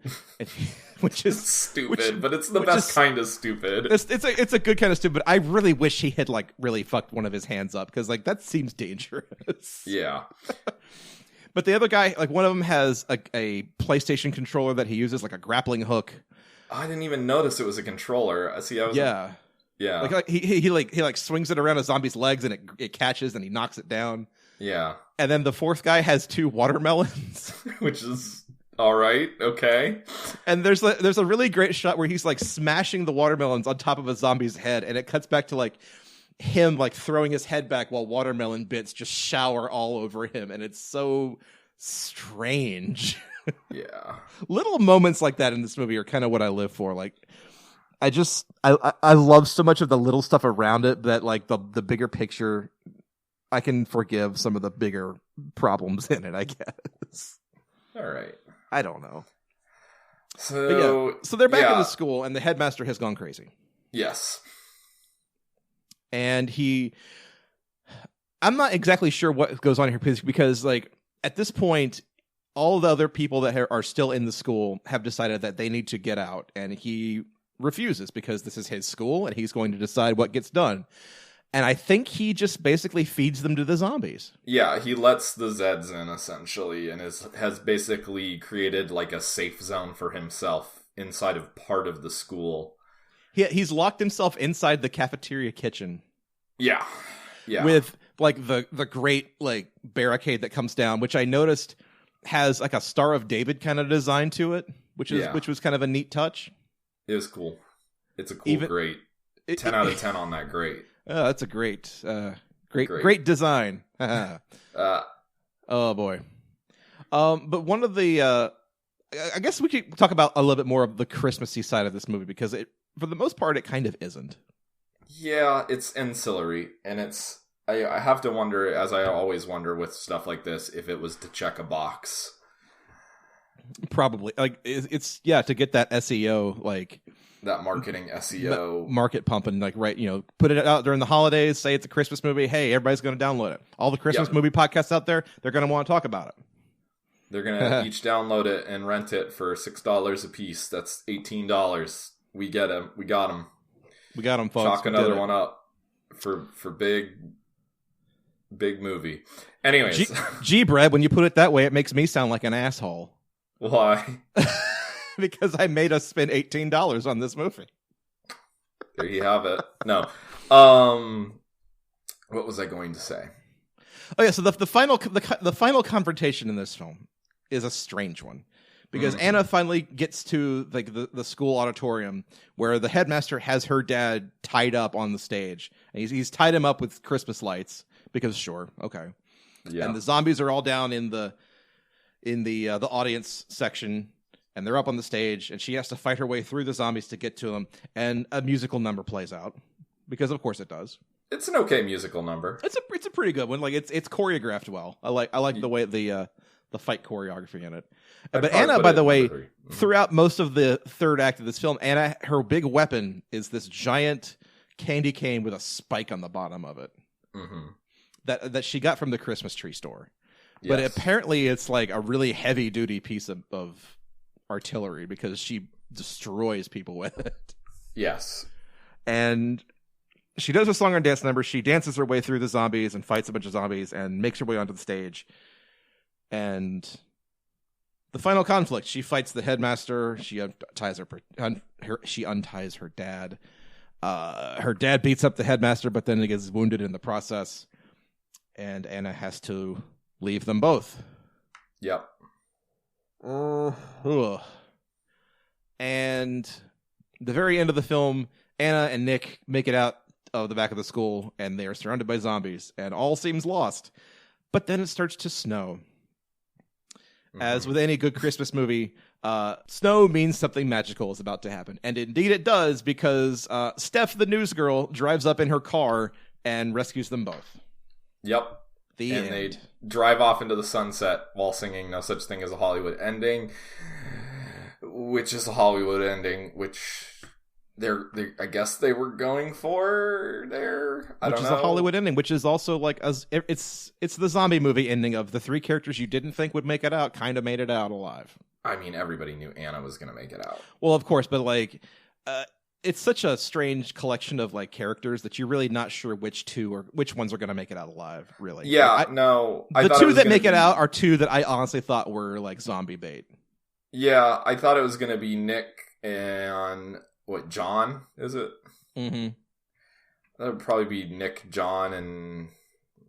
S2: which is
S3: stupid, but it's the best kind of stupid.
S2: It's a good kind of stupid. I really wish he had really fucked one of his hands up because that seems dangerous.
S3: Yeah.
S2: But the other guy, one of them has a PlayStation controller that he uses a grappling hook.
S3: I didn't even notice it was a controller. See, I was
S2: yeah.
S3: Yeah.
S2: He swings it around a zombie's legs and it catches and he knocks it down.
S3: Yeah.
S2: And then the fourth guy has 2 watermelons.
S3: Which is all right. Okay.
S2: And there's a really great shot where he's smashing the watermelons on top of a zombie's head, and it cuts back to him throwing his head back while watermelon bits just shower all over him, and it's so strange.
S3: Yeah.
S2: Little moments like that in this movie are kind of what I live for. I love so much of the little stuff around it that the bigger picture, I can forgive some of the bigger problems in it, I guess.
S3: All right.
S2: I don't know.
S3: So
S2: they're back in the school, and the headmaster has gone crazy.
S3: Yes.
S2: And I'm not exactly sure what goes on here because at this point, all the other people that are still in the school have decided that they need to get out, and he refuses because this is his school and he's going to decide what gets done. And I think he just basically feeds them to the zombies.
S3: Yeah, he lets the Zeds in essentially and has basically created a safe zone for himself inside of part of the school.
S2: He's locked himself inside the cafeteria kitchen.
S3: Yeah. Yeah.
S2: With the great barricade that comes down, which I noticed has a Star of David kind of design to it, which was kind of a neat touch.
S3: It was cool. It's a cool grate. 10 out of 10 on that grate.
S2: Oh, that's a great design. Oh boy. But one of the, I guess we could talk about a little bit more of the Christmassy side of this movie because for the most part, it kind of isn't.
S3: Yeah, it's ancillary, and I have to wonder, as I always wonder with stuff like this, if it was to check a box.
S2: Probably it's to get that SEO
S3: that marketing SEO
S2: market pumping put it out during the holidays, say it's a Christmas movie, hey, everybody's going to download it. All the Christmas movie podcasts out there, they're going to want to talk about it.
S3: They're going to each download it and rent it for $6 a piece. That's $18. We get them. We got them.
S2: We got them, folks.
S3: Chalk another one up for big movie. Anyways,
S2: Gee, Brad, when you put it that way, it makes me sound like an asshole.
S3: Why?
S2: Because I made us spend $18 on this movie.
S3: There you have it. No. What was I going to say?
S2: Oh yeah, so the final confrontation in this film is a strange one. Because Anna finally gets to the school auditorium where the headmaster has her dad tied up on the stage. And he's tied him up with Christmas lights because sure, okay. Yeah. And the zombies are all down in the audience section, and they're up on the stage, and she has to fight her way through the zombies to get to them, and a musical number plays out, because of course it does.
S3: It's an okay musical number.
S2: It's a pretty good one. Like it's choreographed well. I like the way the fight choreography in it. But Anna, by the way, throughout most of the third act of this film, Anna, her big weapon is this giant candy cane with a spike on the bottom of it.
S3: Mm-hmm.
S2: That she got from the Christmas tree store.
S3: Yes.
S2: But apparently it's like a really heavy duty piece of artillery because she destroys people with it.
S3: Yes.
S2: And she does a song and dance number. She dances her way through the zombies and fights a bunch of zombies and makes her way onto the stage. And the final conflict, she fights the headmaster. She unties she unties her dad. Her dad beats up the headmaster, but then he gets wounded in the process. And Anna has to leave them both.
S3: Yep.
S2: And the very end of the film, Anna and Nick make it out of the back of the school, and they are surrounded by zombies, and all seems lost. But then it starts to snow. Mm-hmm. As with any good Christmas movie, snow means something magical is about to happen. And indeed it does, because Steph, the news girl, drives up in her car and rescues them both.
S3: Yep. And they drive off into the sunset while singing No Such Thing as a Hollywood Ending, which is a Hollywood ending, which I guess they were going for there. I don't know. Which is a
S2: Hollywood ending, which is also like it's the zombie movie ending of the three characters you didn't think would make it out, kind of made it out alive.
S3: I mean, everybody knew Anna was going to make it out.
S2: Well, of course, but like, it's such a strange collection of like characters that you're really not sure which ones are going to make it out alive. Really,
S3: yeah.
S2: The two that make it out are two that I honestly thought were like zombie bait.
S3: Yeah, I thought it was going to be Nick and John, is it?
S2: Mm-hmm.
S3: That would probably be Nick, John, and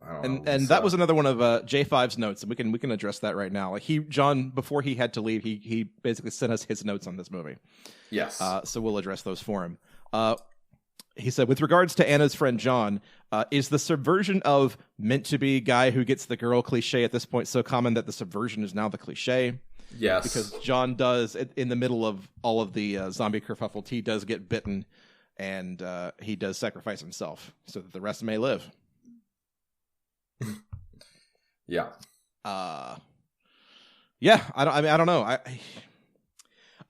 S3: I don't know.
S2: And that was another one of J5's notes, and we can address that right now. Like John, before he had to leave, he basically sent us his notes on this movie.
S3: Yes.
S2: So we'll address those for him. He said, with regards to Anna's friend John, is the subversion of meant to be guy who gets the girl cliche at this point so common that the subversion is now the cliche?
S3: Yes.
S2: Because John does, in the middle of all of the zombie kerfuffle, he does get bitten, and he does sacrifice himself so that the rest may live.
S3: Yeah.
S2: Yeah, I don't know.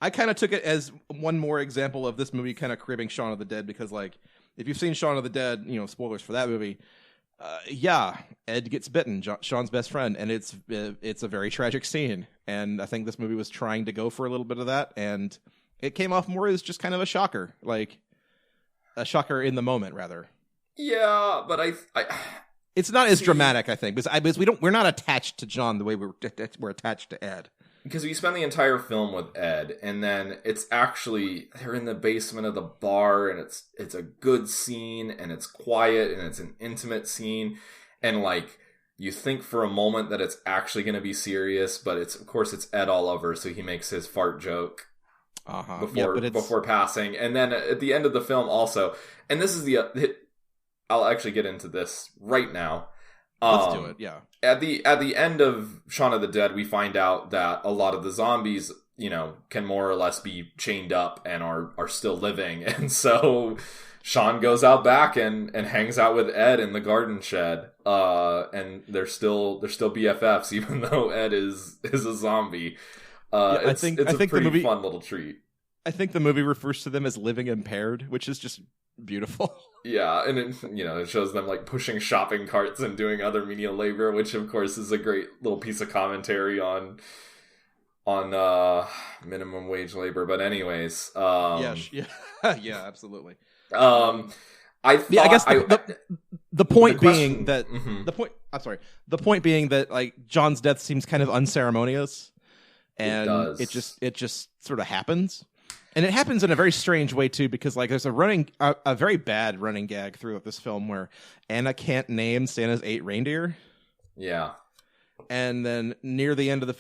S2: I kind of took it as one more example of this movie kind of cribbing Shaun of the Dead, because like if you've seen Shaun of the Dead, spoilers for that movie. Yeah, Ed gets bitten, Shaun's best friend, and it's a very tragic scene. And I think this movie was trying to go for a little bit of that, and it came off more as just kind of a shocker, like a shocker in the moment, rather.
S3: Yeah, but I
S2: it's not as dramatic, I think, because we're not attached to John the way we're attached to Ed.
S3: Because we spend the entire film with Ed, and then it's actually they're in the basement of the bar, and it's a good scene, and it's quiet, and it's an intimate scene, and like you think for a moment that it's actually going to be serious, but of course it's Ed all over, so he makes his fart joke before passing, and then at the end of the film also, and this is I'll actually get into this right now.
S2: Let's do it. Yeah.
S3: At the end of Shaun of the Dead, we find out that a lot of the zombies, can more or less be chained up and are still living. And so Shaun goes out back and hangs out with Ed in the garden shed. And they're still BFFs, even though Ed is a zombie. I think it's a pretty fun little treat.
S2: I think the movie refers to them as living impaired, which is just beautiful.
S3: Yeah, and it shows them like pushing shopping carts and doing other menial labor, which of course is a great little piece of commentary on minimum wage labor. But anyways,
S2: yeah, absolutely.
S3: I guess
S2: the point being that the point being that like John's death seems kind of unceremonious, and it just sort of happens. And it happens in a very strange way, too, because like there's a very bad running gag throughout this film where Anna can't name Santa's 8 reindeer.
S3: Yeah.
S2: And then near the end of the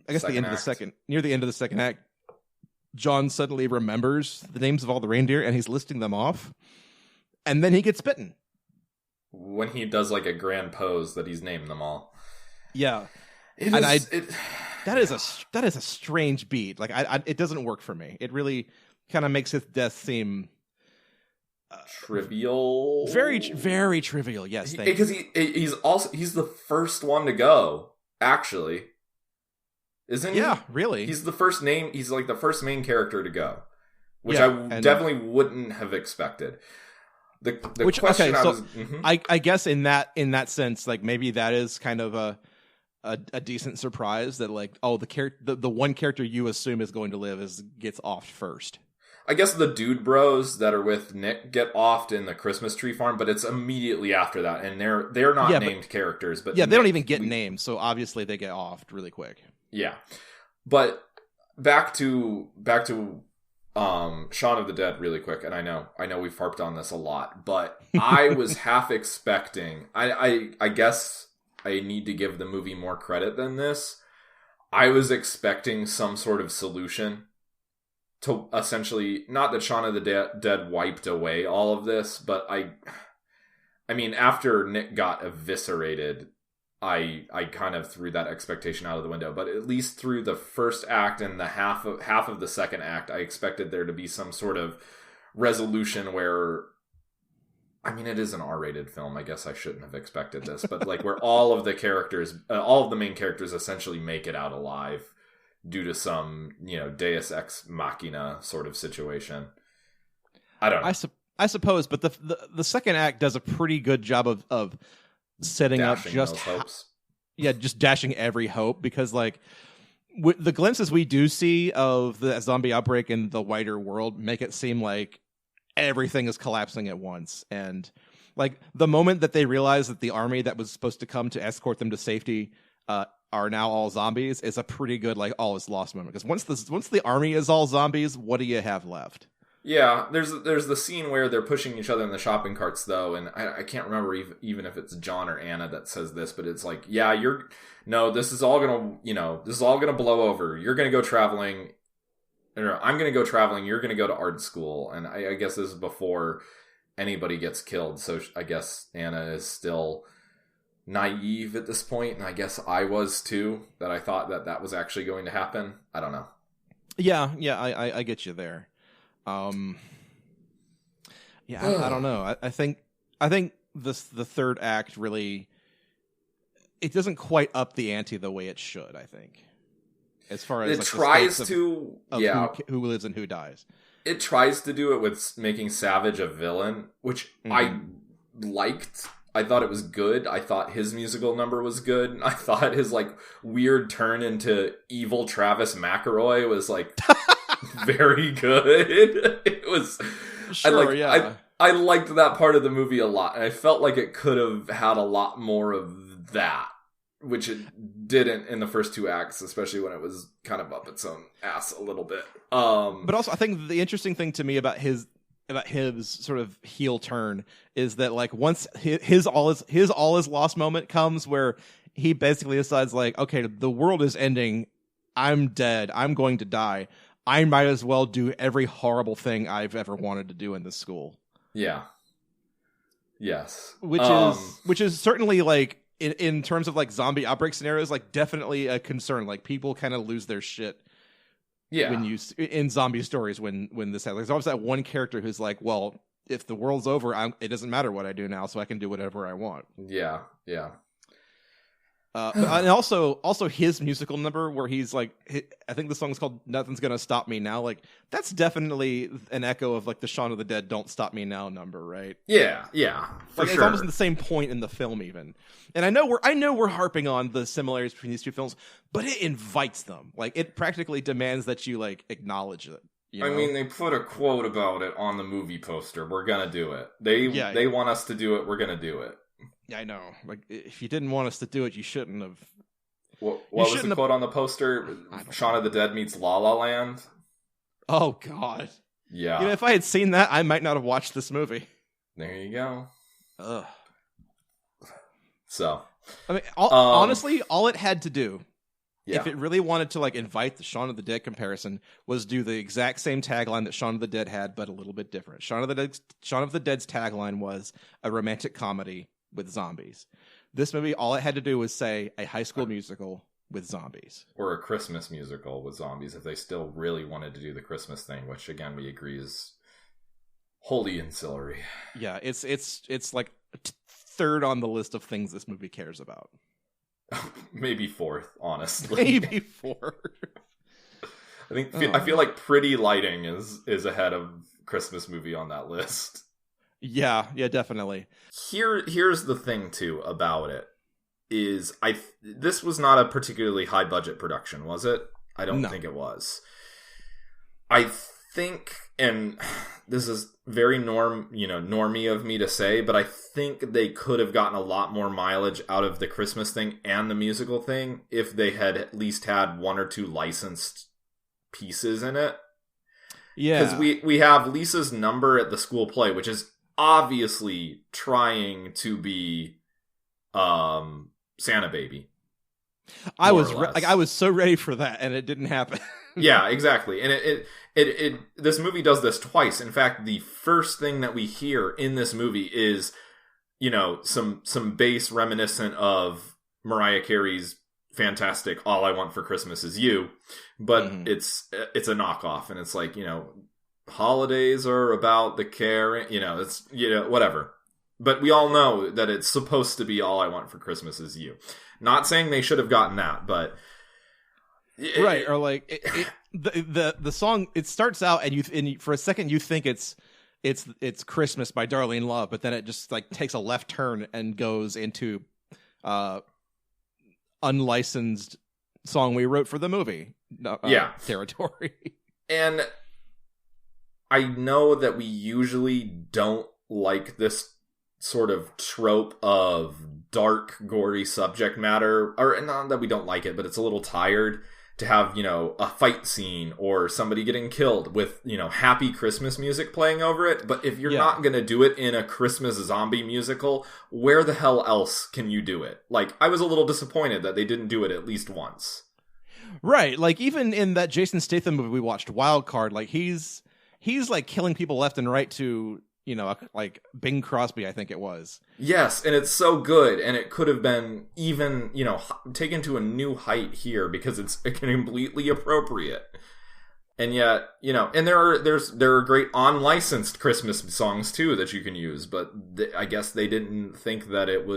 S2: end of the second act, John suddenly remembers the names of all the reindeer and he's listing them off. And then he gets bitten.
S3: When he does like a grand pose that he's named them all.
S2: Yeah. That is a strange beat. Like it doesn't work for me. It really kind of makes his death seem
S3: trivial.
S2: Very trivial. Yes, thank you.
S3: Because he's the first one to go. Actually, isn't he?
S2: Yeah, really.
S3: He's the first name. He's like the first main character to go, which
S2: Yeah,
S3: definitely wouldn't have expected. The question
S2: I guess in that sense, like maybe that is kind of a decent surprise that like the one character you assume is going to live gets offed first.
S3: I guess the dude bros that are with Nick get offed in the Christmas tree farm, but it's immediately after that, and they're not named characters. But
S2: they don't even get names, so obviously they get offed really quick.
S3: Yeah, but back to Shaun of the Dead really quick, and I know we've harped on this a lot, but I was half expecting. I guess I need to give the movie more credit than this. I was expecting some sort of solution to essentially, not that Shaun of the Dead wiped away all of this, but I mean, after Nick got eviscerated, I kind of threw that expectation out of the window. But at least through the first act and the half of the second act, I expected there to be some sort of resolution where, I mean, it is an R-rated film. I guess I shouldn't have expected this, but like where all of the main characters essentially make it out alive due to some, Deus Ex Machina sort of situation. I don't know.
S2: I suppose, but the second act does a pretty good job of setting
S3: dashing
S2: up just dashing every hope, because like the glimpses we do see of the zombie outbreak in the wider world make it seem like everything is collapsing at once. And like the moment that they realize that the army that was supposed to come to escort them to safety are now all zombies is a pretty good like all is lost moment, because once the army is all zombies, what do you have left?
S3: Yeah, there's the scene where they're pushing each other in the shopping carts, though, and I can't remember even if it's John or Anna that says this, but it's like, yeah, this is all gonna blow over. You're gonna go traveling, or I'm gonna go traveling. You're gonna go to art school, and I guess this is before anybody gets killed. So I guess Anna is still naive at this point, and I guess I was too, that I thought that was actually going to happen. I don't know.
S2: Yeah, I get you there. I don't know. I think the third act really, it doesn't quite up the ante the way it should. I think, as far as
S3: it
S2: like,
S3: tries to,
S2: who lives and who dies.
S3: It tries to do it with making Savage a villain, which I liked. I thought it was good. I thought his musical number was good. I thought his like weird turn into evil Travis McElroy was like very good. It was I liked that part of the movie a lot, and I felt like it could have had a lot more of that, which it didn't in the first two acts, especially when it was kind of up its own ass a little bit. But
S2: also I think the interesting thing to me about his sort of heel turn is that like once his all is lost moment comes, where he basically decides like, okay, the world is ending, I'm dead, I'm going to die, I might as well do every horrible thing I've ever wanted to do in this school.
S3: Yeah. Yes.
S2: Which is certainly like in terms of like zombie outbreak scenarios, like definitely a concern. Like people kind of lose their shit. Yeah. In zombie stories when this happens, there's always that one character who's like, well, if the world's over, it doesn't matter what I do now, so I can do whatever I want.
S3: Yeah. Yeah.
S2: And also his musical number where he's like, I think the song's called "Nothing's Gonna Stop Me Now." Like that's definitely an echo of like the Shaun of the Dead "Don't Stop Me Now" number, right?
S3: Yeah,
S2: like, it's almost the same point in the film, even. And I know we're harping on the similarities between these two films, but it invites them. Like it practically demands that you like acknowledge it.
S3: I mean, they put a quote about it on the movie poster. We're gonna do it. They want us to do it. We're gonna do it.
S2: Yeah, I know. Like, if you didn't want us to do it, you shouldn't have.
S3: What was the quote on the poster? Shaun of the Dead meets La La Land?
S2: Oh, God.
S3: Yeah.
S2: If I had seen that, I might not have watched this movie.
S3: There you go.
S2: Ugh.
S3: So.
S2: I mean, honestly, all it had to do,
S3: yeah,
S2: if it really wanted to, like, invite the Shaun of the Dead comparison, was do the exact same tagline that Shaun of the Dead had, but a little bit different. Shaun of the Dead's tagline was a romantic comedy with zombies. This movie, all it had to do was say a high school musical with zombies.
S3: Or a Christmas musical with zombies, if they still really wanted to do the Christmas thing, which again we agree is wholly ancillary.
S2: Yeah, it's like third on the list of things this movie cares about.
S3: Maybe fourth, honestly.
S2: Maybe fourth.
S3: I feel like Pretty Lighting is ahead of Christmas movie on that list.
S2: Yeah, definitely.
S3: Here's the thing too about it is this was not a particularly high budget production, was it? I don't think it was. I think, and this is very normie of me to say, but I think they could have gotten a lot more mileage out of the Christmas thing and the musical thing if they had at least had one or two licensed pieces in it. Yeah. Because we have Lisa's number at the school play, which is obviously trying to be Santa Baby.
S2: I was so ready for that, and it didn't happen.
S3: Yeah, exactly. And it this movie does this twice. In fact, the first thing that we hear in this movie is, some bass reminiscent of Mariah Carey's fantastic "All I Want for Christmas Is You," but it's a knockoff, and it's like, holidays are about the care, it's whatever. But we all know that it's supposed to be "All I Want for Christmas Is You." Not saying they should have gotten that, but
S2: right, or like the song, it starts out and for a second you think it's Christmas by Darlene Love, but then it just like takes a left turn and goes into unlicensed song we wrote for the movie territory.
S3: And I know that we usually don't like this sort of trope of dark, gory subject matter, or not that we don't like it, but it's a little tired to have, a fight scene or somebody getting killed with, happy Christmas music playing over it. But if you're not going to do it in a Christmas zombie musical, where the hell else can you do it? Like, I was a little disappointed that they didn't do it at least once.
S2: Right. Like, even in that Jason Statham movie we watched, Wild Card, like, he's like killing people left and right to, like Bing Crosby, I think it was.
S3: Yes, and it's so good, and it could have been even, taken to a new height here because it's completely appropriate. And yet, and there are great unlicensed Christmas songs too that you can use, but I guess they didn't think that that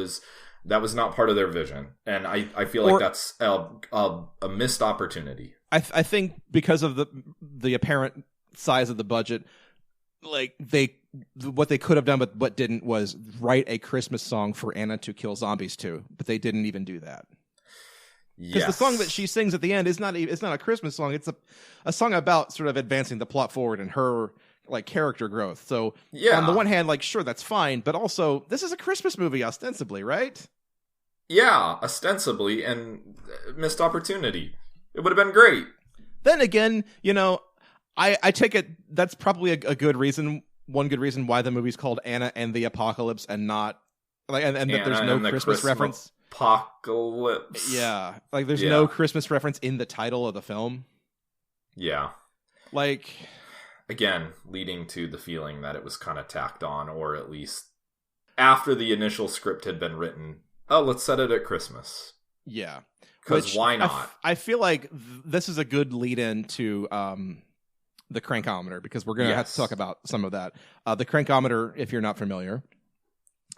S3: was not part of their vision, and I feel like that's a missed opportunity.
S2: I think because of the apparent size of the budget, like what they could have done but what didn't was write a Christmas song for Anna to kill zombies to, but they didn't even do that. Because the song that she sings at the end is not a Christmas song. It's a song about sort of advancing the plot forward and her like character growth. So on the one hand, like, sure, that's fine, but also this is a Christmas movie ostensibly, right? Yeah,
S3: ostensibly, and missed opportunity. It would have been great.
S2: Then again, I take it that's probably a good reason. One good reason why the movie's called Anna and the Apocalypse and not like and that there's no Christmas reference.
S3: Apocalypse.
S2: Yeah, like there's no Christmas reference in the title of the film.
S3: Yeah,
S2: like
S3: again, leading to the feeling that it was kind of tacked on, or at least after the initial script had been written. Oh, let's set it at Christmas.
S2: Yeah,
S3: because why not?
S2: I feel like this is a good lead-in to the crankometer, because we're going to have to talk about some of that. The crankometer, if you're not familiar,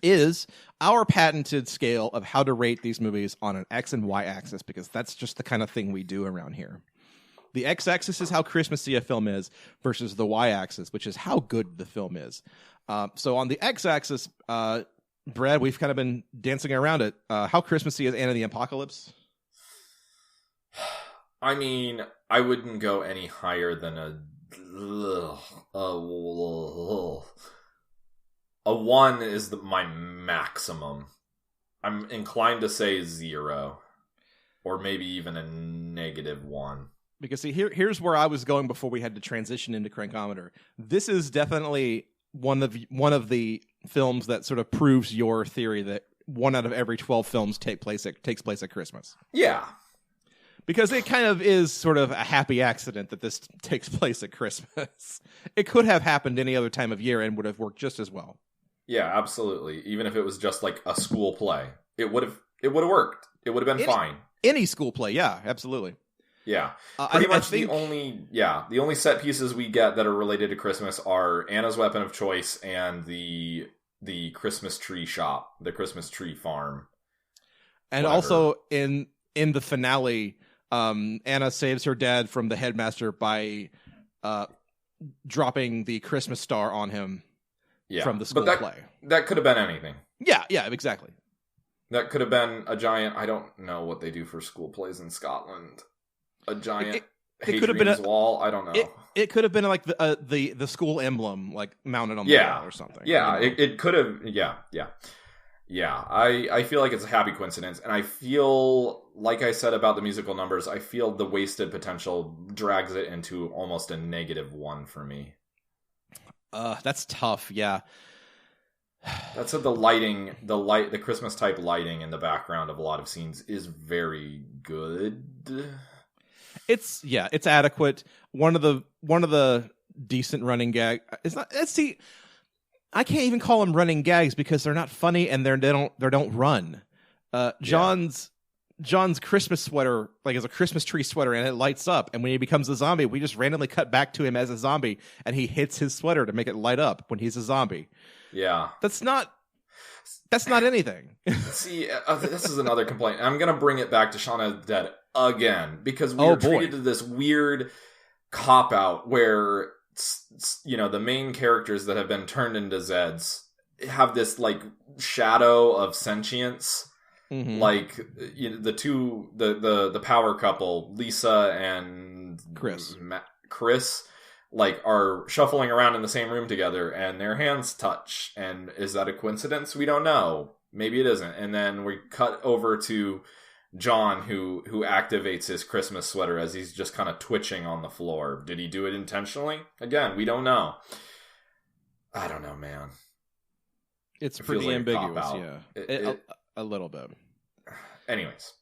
S2: is our patented scale of how to rate these movies on an X and Y axis, because that's just the kind of thing we do around here. The X axis is how Christmassy a film is versus the Y axis, which is how good the film is. So on the X axis, Brad, we've kind of been dancing around it. How Christmassy is Anna the Apocalypse?
S3: I mean, I wouldn't go any higher than a 1 is my maximum. I'm inclined to say 0, or maybe even a -1.
S2: Because see, here's where I was going before we had to transition into crankometer. This is definitely one of the films that sort of proves your theory that 1 out of every 12 films takes place at Christmas.
S3: Yeah.
S2: Because it kind of is sort of a happy accident that this takes place at Christmas. It could have happened any other time of year and would have worked just as well.
S3: Yeah, absolutely. Even if it was just like a school play, it would have worked. It would have been fine.
S2: Any school play, yeah, absolutely.
S3: Yeah. Pretty much
S2: think...
S3: the only set pieces we get that are related to Christmas are Anna's weapon of choice and the Christmas tree shop, the Christmas tree farm.
S2: And
S3: whatever.
S2: Also in the finale, Anna saves her dad from the headmaster by dropping the Christmas star on him from the school play. That
S3: could have been anything.
S2: Yeah, exactly.
S3: That could have been a giant, I don't know what they do for school plays in Scotland. A giant
S2: it could have been a
S3: wall. I don't know.
S2: It could have been like the school emblem, like mounted on the wall or something.
S3: Yeah, it could have. Yeah. I feel like it's a happy coincidence, and I feel like I said about the musical numbers. I feel the wasted potential drags it into almost a -1 for me.
S2: That's tough. Yeah.
S3: That's what the Christmas type lighting in the background of a lot of scenes is very good.
S2: It's adequate. One of the decent running gag. It's not. See, I can't even call them running gags because they're not funny and they don't run. John's Christmas sweater is a Christmas tree sweater and it lights up. And when he becomes a zombie, we just randomly cut back to him as a zombie and he hits his sweater to make it light up when he's a zombie.
S3: Yeah,
S2: that's not anything.
S3: See, this is another complaint. I'm gonna bring it back to Shaun of the Dead again because we were treated to this weird cop out where the main characters that have been turned into Zeds have this like shadow of sentience. Mm-hmm. Like the power couple, Lisa and Chris, like are shuffling around in the same room together and their hands touch. And is that a coincidence? We don't know. Maybe it isn't. And then we cut over to John who activates his Christmas sweater as he's just kind of twitching on the floor. Did he do it intentionally? Again, we don't know. I don't know, man.
S2: It pretty like ambiguous, yeah. A little bit.
S3: Anyways,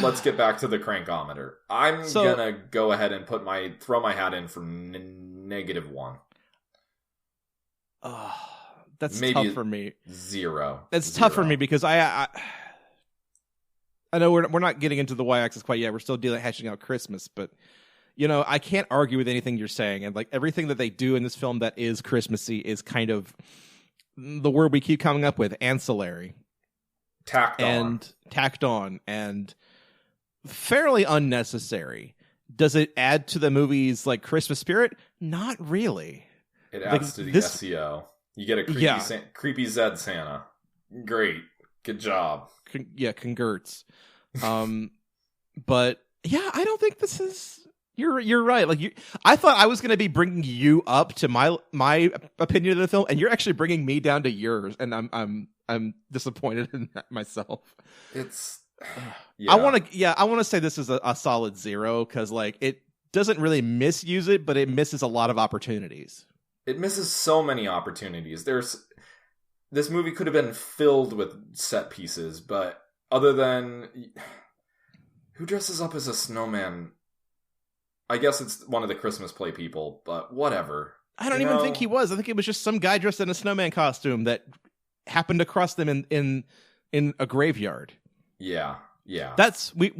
S3: let's get back to the crankometer. I'm gonna go ahead and throw my hat in for -1.
S2: That's
S3: maybe
S2: tough for me.
S3: 0.
S2: That's tough for me because I know we're not getting into the y-axis quite yet. We're still hashing out Christmas, but I can't argue with anything you're saying. And like everything that they do in this film that is Christmassy is kind of the word we keep coming up with, ancillary. Tacked on and fairly unnecessary. Does it add to the movie's like Christmas spirit? Not really.
S3: It adds to the SEO. You get a creepy Zed Santa. Great, good job.
S2: Congrats. But yeah, I don't think this is. You're right. Like I thought I was going to be bringing you up to my opinion of the film, and you're actually bringing me down to yours, and I'm disappointed in that myself.
S3: It's
S2: I want to say this is a solid 0 because like it doesn't really misuse it, but it misses a lot of opportunities.
S3: It misses so many opportunities. This movie could have been filled with set pieces, but other than who dresses up as a snowman? I guess it's one of the Christmas play people, but whatever.
S2: I don't even think he was. I think it was just some guy dressed in a snowman costume that happened to cross them in a graveyard.
S3: Yeah.
S2: That's we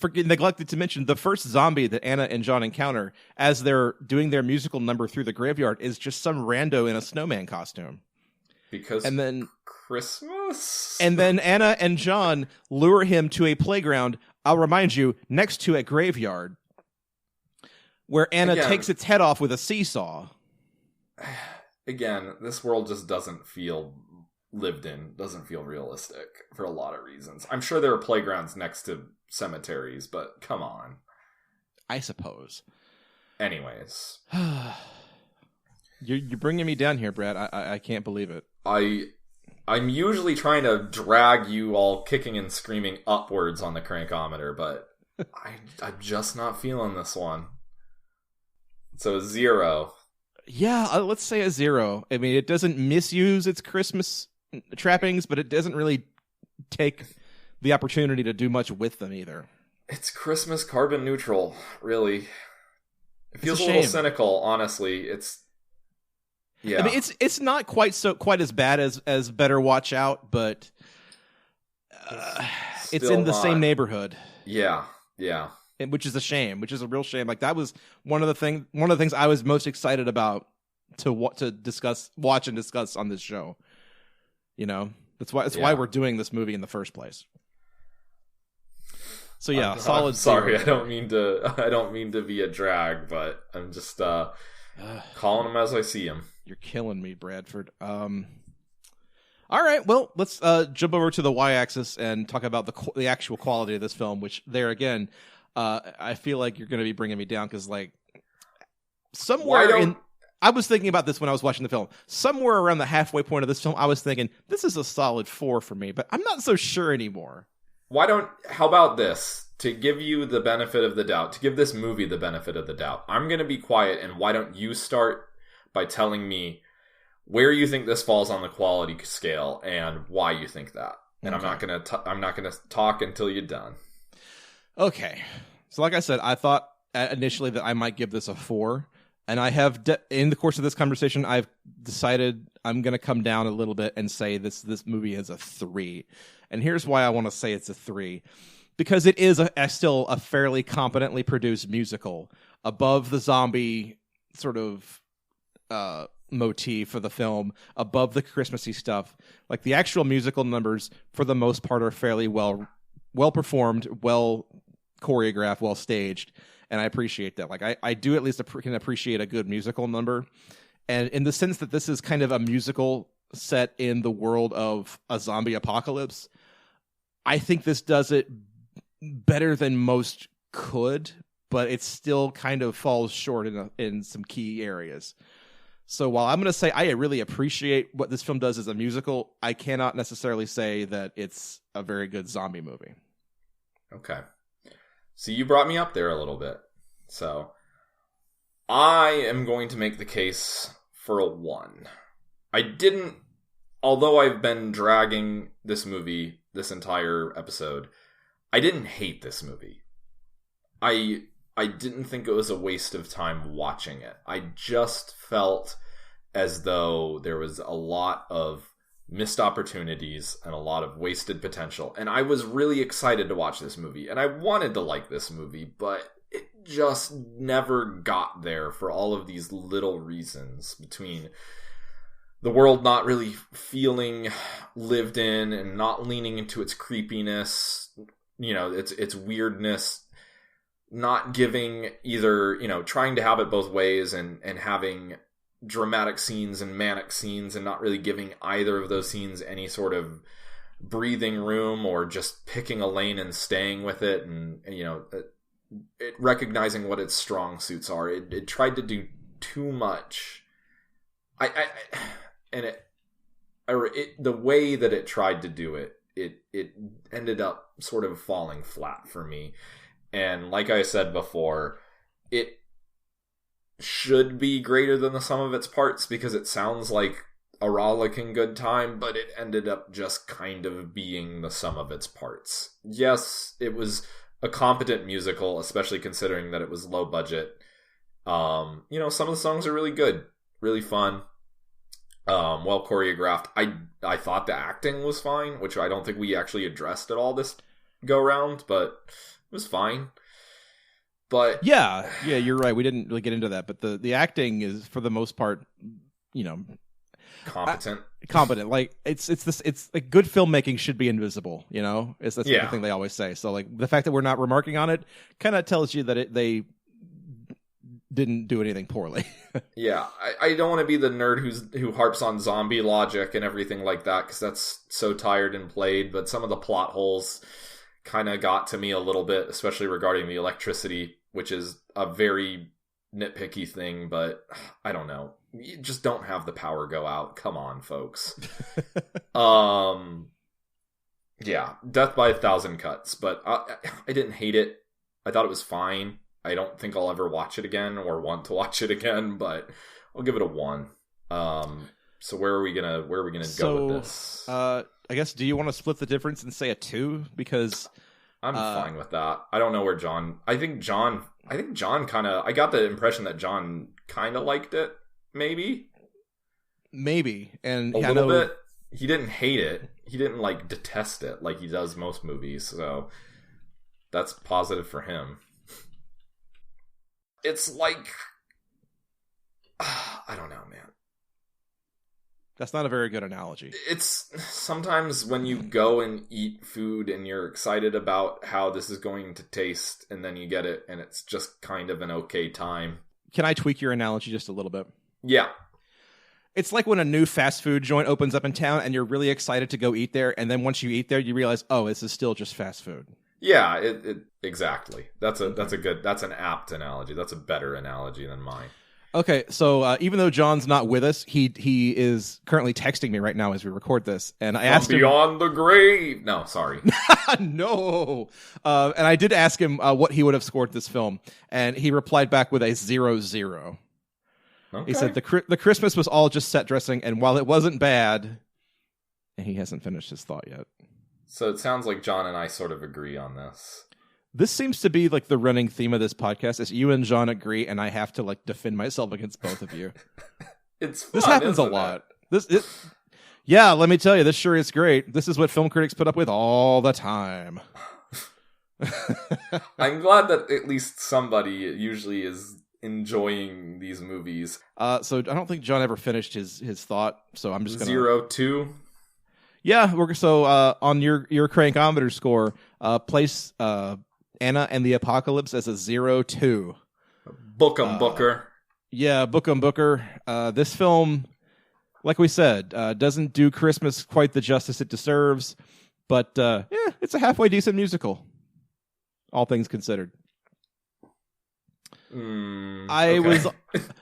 S2: neglected to mention the first zombie that Anna and John encounter as they're doing their musical number through the graveyard is just some rando in a snowman costume.
S3: And then Christmas.
S2: And then Anna and John lure him to a playground. I'll remind you, next to a graveyard, where Anna takes its head off with a seesaw.
S3: Again, this world just doesn't feel lived in, doesn't feel realistic for a lot of reasons. I'm sure there are playgrounds next to cemeteries, but come on.
S2: I suppose.
S3: Anyways.
S2: You're bringing me down here, Brad. I can't believe it.
S3: I'm usually trying to drag you all kicking and screaming upwards on the crankometer, but I'm just not feeling this one. So 0.
S2: Yeah, let's say a 0. I mean, it doesn't misuse its Christmas trappings, but it doesn't really take the opportunity to do much with them either.
S3: It's Christmas carbon neutral, really. It feels a little cynical, honestly. Yeah.
S2: I mean, it's not quite as bad as Better Watch Out, but it's in the same neighborhood.
S3: Yeah.
S2: which is a shame, which is a real shame. Like that was one of the things I was most excited about to watch and discuss on this show. You know, that's why we're doing this movie in the first place. So yeah, solid.
S3: Sorry, I don't mean to be a drag, but I'm just calling them as I see them.
S2: You're killing me, Bradford. All right, well, let's jump over to the y-axis and talk about the actual quality of this film. Which there again, I feel like you're going to be bringing me down because like I was thinking about this when I was watching the film. Somewhere around the halfway point of this film, I was thinking this is a solid 4 for me, but I'm not so sure anymore.
S3: How about this? To give you the benefit of the doubt, to give this movie the benefit of the doubt, I'm going to be quiet, and why don't you start by telling me where you think this falls on the quality scale and why you think that. And okay. I'm not gonna talk until you're done.
S2: Okay. So like I said, I thought initially that I might give this a 4, and I have in the course of this conversation, I've decided I'm going to come down a little bit and say this movie is a 3. And here's why I want to say it's a 3. Because it is still a fairly competently produced musical above the zombie sort of motif for the film, above the Christmassy stuff. Like the actual musical numbers, for the most part, are fairly well performed, well choreographed, well staged, and I appreciate that. Like I do at least can appreciate a good musical number, and in the sense that this is kind of a musical set in the world of a zombie apocalypse, I think this does it better than most could, but it still kind of falls short in some key areas. So while I'm going to say I really appreciate what this film does as a musical, I cannot necessarily say that it's a very good zombie movie.
S3: Okay. So you brought me up there a little bit. So I am going to make the case for a 1. Although I've been dragging this movie this entire episode, I didn't hate this movie. I didn't think it was a waste of time watching it. I just felt as though there was a lot of missed opportunities and a lot of wasted potential. And I was really excited to watch this movie. And I wanted to like this movie, but it just never got there for all of these little reasons, between the world not really feeling lived in and not leaning into its creepiness, you know, its weirdness, not giving either, you know, trying to have it both ways and having dramatic scenes and manic scenes and not really giving either of those scenes any sort of breathing room, or just picking a lane and staying with it, and you know, it recognizing what its strong suits are. It tried to do too much. The way that it tried to do it ended up sort of falling flat for me. And like I said before, it should be greater than the sum of its parts, because it sounds like a rollicking good time, but it ended up just kind of being the sum of its parts. Yes, it was a competent musical, especially considering that it was low budget. You know, some of the songs are really good, really fun, well choreographed. I thought the acting was fine, which I don't think we actually addressed at all this go round, but it was fine. But
S2: yeah, you're right. We didn't really get into that, but the acting is, for the most part, you know, competent. Like it's like good filmmaking should be invisible. You know, that's the thing they always say. So like the fact that we're not remarking on it kind of tells you that they didn't do anything poorly.
S3: Yeah, I don't want to be the nerd who harps on zombie logic and everything like that, because that's so tired and played. But some of the plot holes kind of got to me a little bit, especially regarding the electricity, which is a very nitpicky thing, but I don't know. You just don't have the power go out. Come on, folks. Yeah, death by 1,000 cuts, but I didn't hate it. I thought it was fine. I don't think I'll ever watch it again or want to watch it again, but I'll give it a 1. So where are we gonna go with this?
S2: I guess, do you want to split the difference and say a 2? Because
S3: I'm fine with that. I don't know where John. I think John kind of. I got the impression that John kind of liked it. Maybe, and
S2: a
S3: little bit. He didn't hate it. He didn't like detest it like he does most movies. So that's positive for him. It's like, I don't know, man.
S2: That's not a very good analogy.
S3: It's sometimes when you go and eat food and you're excited about how this is going to taste, and then you get it and it's just kind of an okay time.
S2: Can I tweak your analogy just a little bit?
S3: Yeah.
S2: It's like when a new fast food joint opens up in town and you're really excited to go eat there, and then once you eat there, you realize, oh, this is still just fast food.
S3: Yeah, it exactly. That's an apt analogy. That's a better analogy than mine.
S2: Okay, so even though John's not with us, he is currently texting me right now as we record this, and I asked him
S3: beyond the grave. No, sorry,
S2: no. And I did ask him what he would have scored this film, and he replied back with a 0-0. Okay. He said the Christmas was all just set dressing, and while it wasn't bad, and he hasn't finished his thought yet.
S3: So it sounds like John and I sort of agree on this.
S2: This seems to be like the running theme of this podcast is you and John agree, and I have to like defend myself against both of you.
S3: It's fun,
S2: this happens a lot. Yeah, let me tell you, this sure is great. This is what film critics put up with all the time.
S3: I'm glad that at least somebody usually is enjoying these movies.
S2: So I don't think John ever finished his thought. So I'm just gonna
S3: 0-2.
S2: Yeah, on your crankometer score, place Anna and the Apocalypse as a 0-2.
S3: Book 'em, Booker.
S2: Yeah, book 'em, Booker. This film, like we said, doesn't do Christmas quite the justice it deserves, but it's a halfway decent musical, all things considered.
S3: Okay.
S2: Was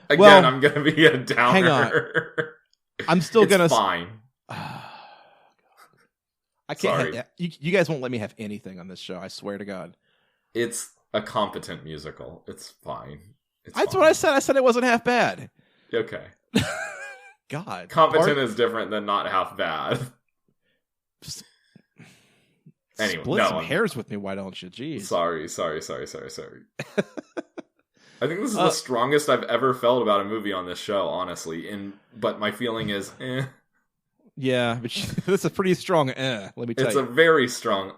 S3: again. I'm gonna be a downer.
S2: Hang on, I'm still gonna
S3: fine.
S2: I can't. You guys won't let me have anything on this show. I swear to God.
S3: It's a competent musical. It's fine.
S2: That's what I said. I said it wasn't half bad.
S3: Okay.
S2: God.
S3: Competent is different than not half bad. Anyway,
S2: split some hairs with me, why don't you? Jeez.
S3: Sorry. I think this is the strongest I've ever felt about a movie on this show, honestly. But my feeling is,
S2: Yeah, but this is a pretty strong let me tell you.
S3: It's a very strong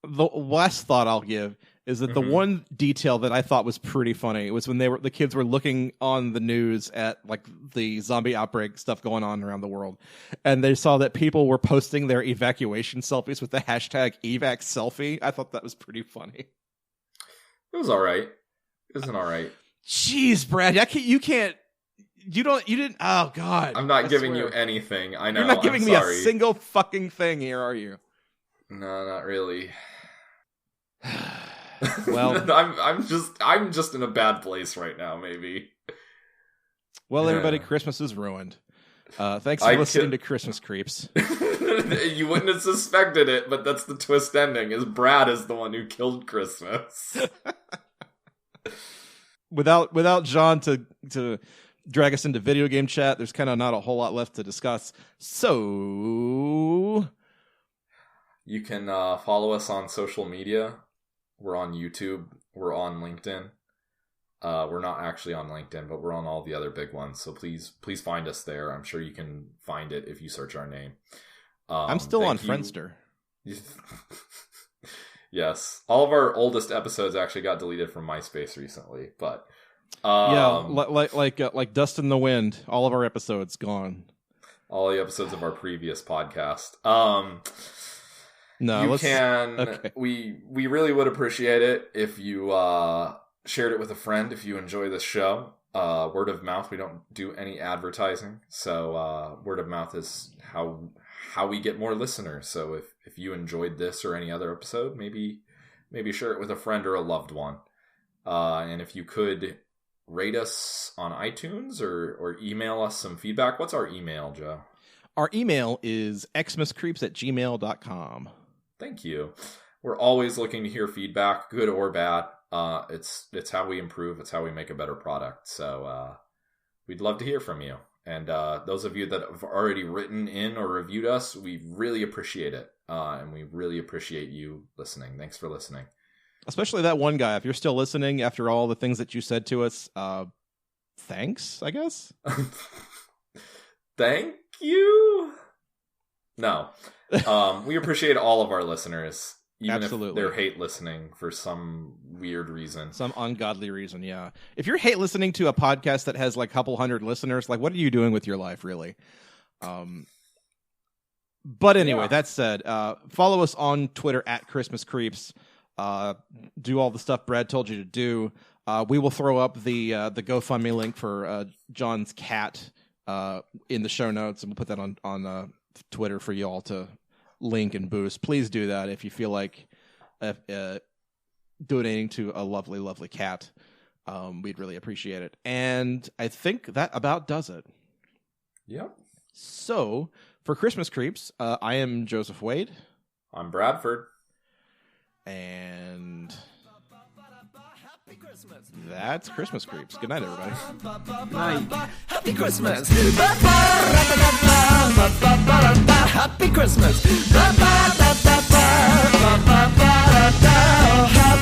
S2: The last thought I'll give is that the one detail that I thought was pretty funny was when the kids were looking on the news at like the zombie outbreak stuff going on around the world, and they saw that people were posting their evacuation selfies with the hashtag evac selfie. I thought that was pretty funny.
S3: It was all right. It wasn't all right.
S2: Jeez, Brad, you didn't. Oh God,
S3: I'm not giving you anything. I know.
S2: You're not giving me a single fucking thing here, are you?
S3: No, not really.
S2: Well,
S3: I'm just in a bad place right now. Maybe.
S2: Well, everybody, Christmas is ruined. Thanks for listening to Christmas Creeps.
S3: You wouldn't have suspected it, but that's the twist ending. Is Brad is the one who killed Christmas.
S2: Without John to drag us into video game chat, there's kind of not a whole lot left to discuss. So
S3: you can follow us on social media. We're on YouTube. We're on LinkedIn. We're not actually on LinkedIn, but we're on all the other big ones. So please find us there. I'm sure you can find it if you search our name.
S2: I'm still on Friendster.
S3: Yes. All of our oldest episodes actually got deleted from MySpace recently, but
S2: like Dust in the Wind, all of our episodes gone.
S3: All the episodes of our previous podcast.
S2: No,
S3: we really would appreciate it if you shared it with a friend if you enjoy this show. Word of mouth. We don't do any advertising, so word of mouth is how we get more listeners. So if you enjoyed this or any other episode, maybe share it with a friend or a loved one. And if you could rate us on iTunes or email us some feedback. What's our email, Joe?
S2: Our email is xmascreeps@gmail.com.
S3: Thank you. We're always looking to hear feedback, good or bad. It's how we improve. It's how we make a better product. So we'd love to hear from you. And those of you that have already written in or reviewed us, we really appreciate it. And we really appreciate you listening. Thanks for listening.
S2: Especially that one guy. If you're still listening after all the things that you said to us, thanks, I guess.
S3: Thank you. No. We appreciate all of our listeners. Even
S2: Absolutely.
S3: if they're hate listening for some weird reason.
S2: Some ungodly reason, yeah. If you're hate listening to a podcast that has like a couple hundred listeners, like what are you doing with your life, really? But anyway, that said, follow us on Twitter at Christmas Creeps. Do all the stuff Brad told you to do. We will throw up the GoFundMe link for John's cat in the show notes, and we'll put that on Twitter for you all to link and boost. Please do that if you feel like donating to a lovely, lovely cat. We'd really appreciate it. And I think that about does it.
S3: Yep.
S2: So, for Christmas Creeps, I am Joseph Wade.
S3: I'm Bradford.
S2: And that's Christmas Creeps. Good night, everybody.
S1: Night. Happy Christmas. Happy Christmas. Happy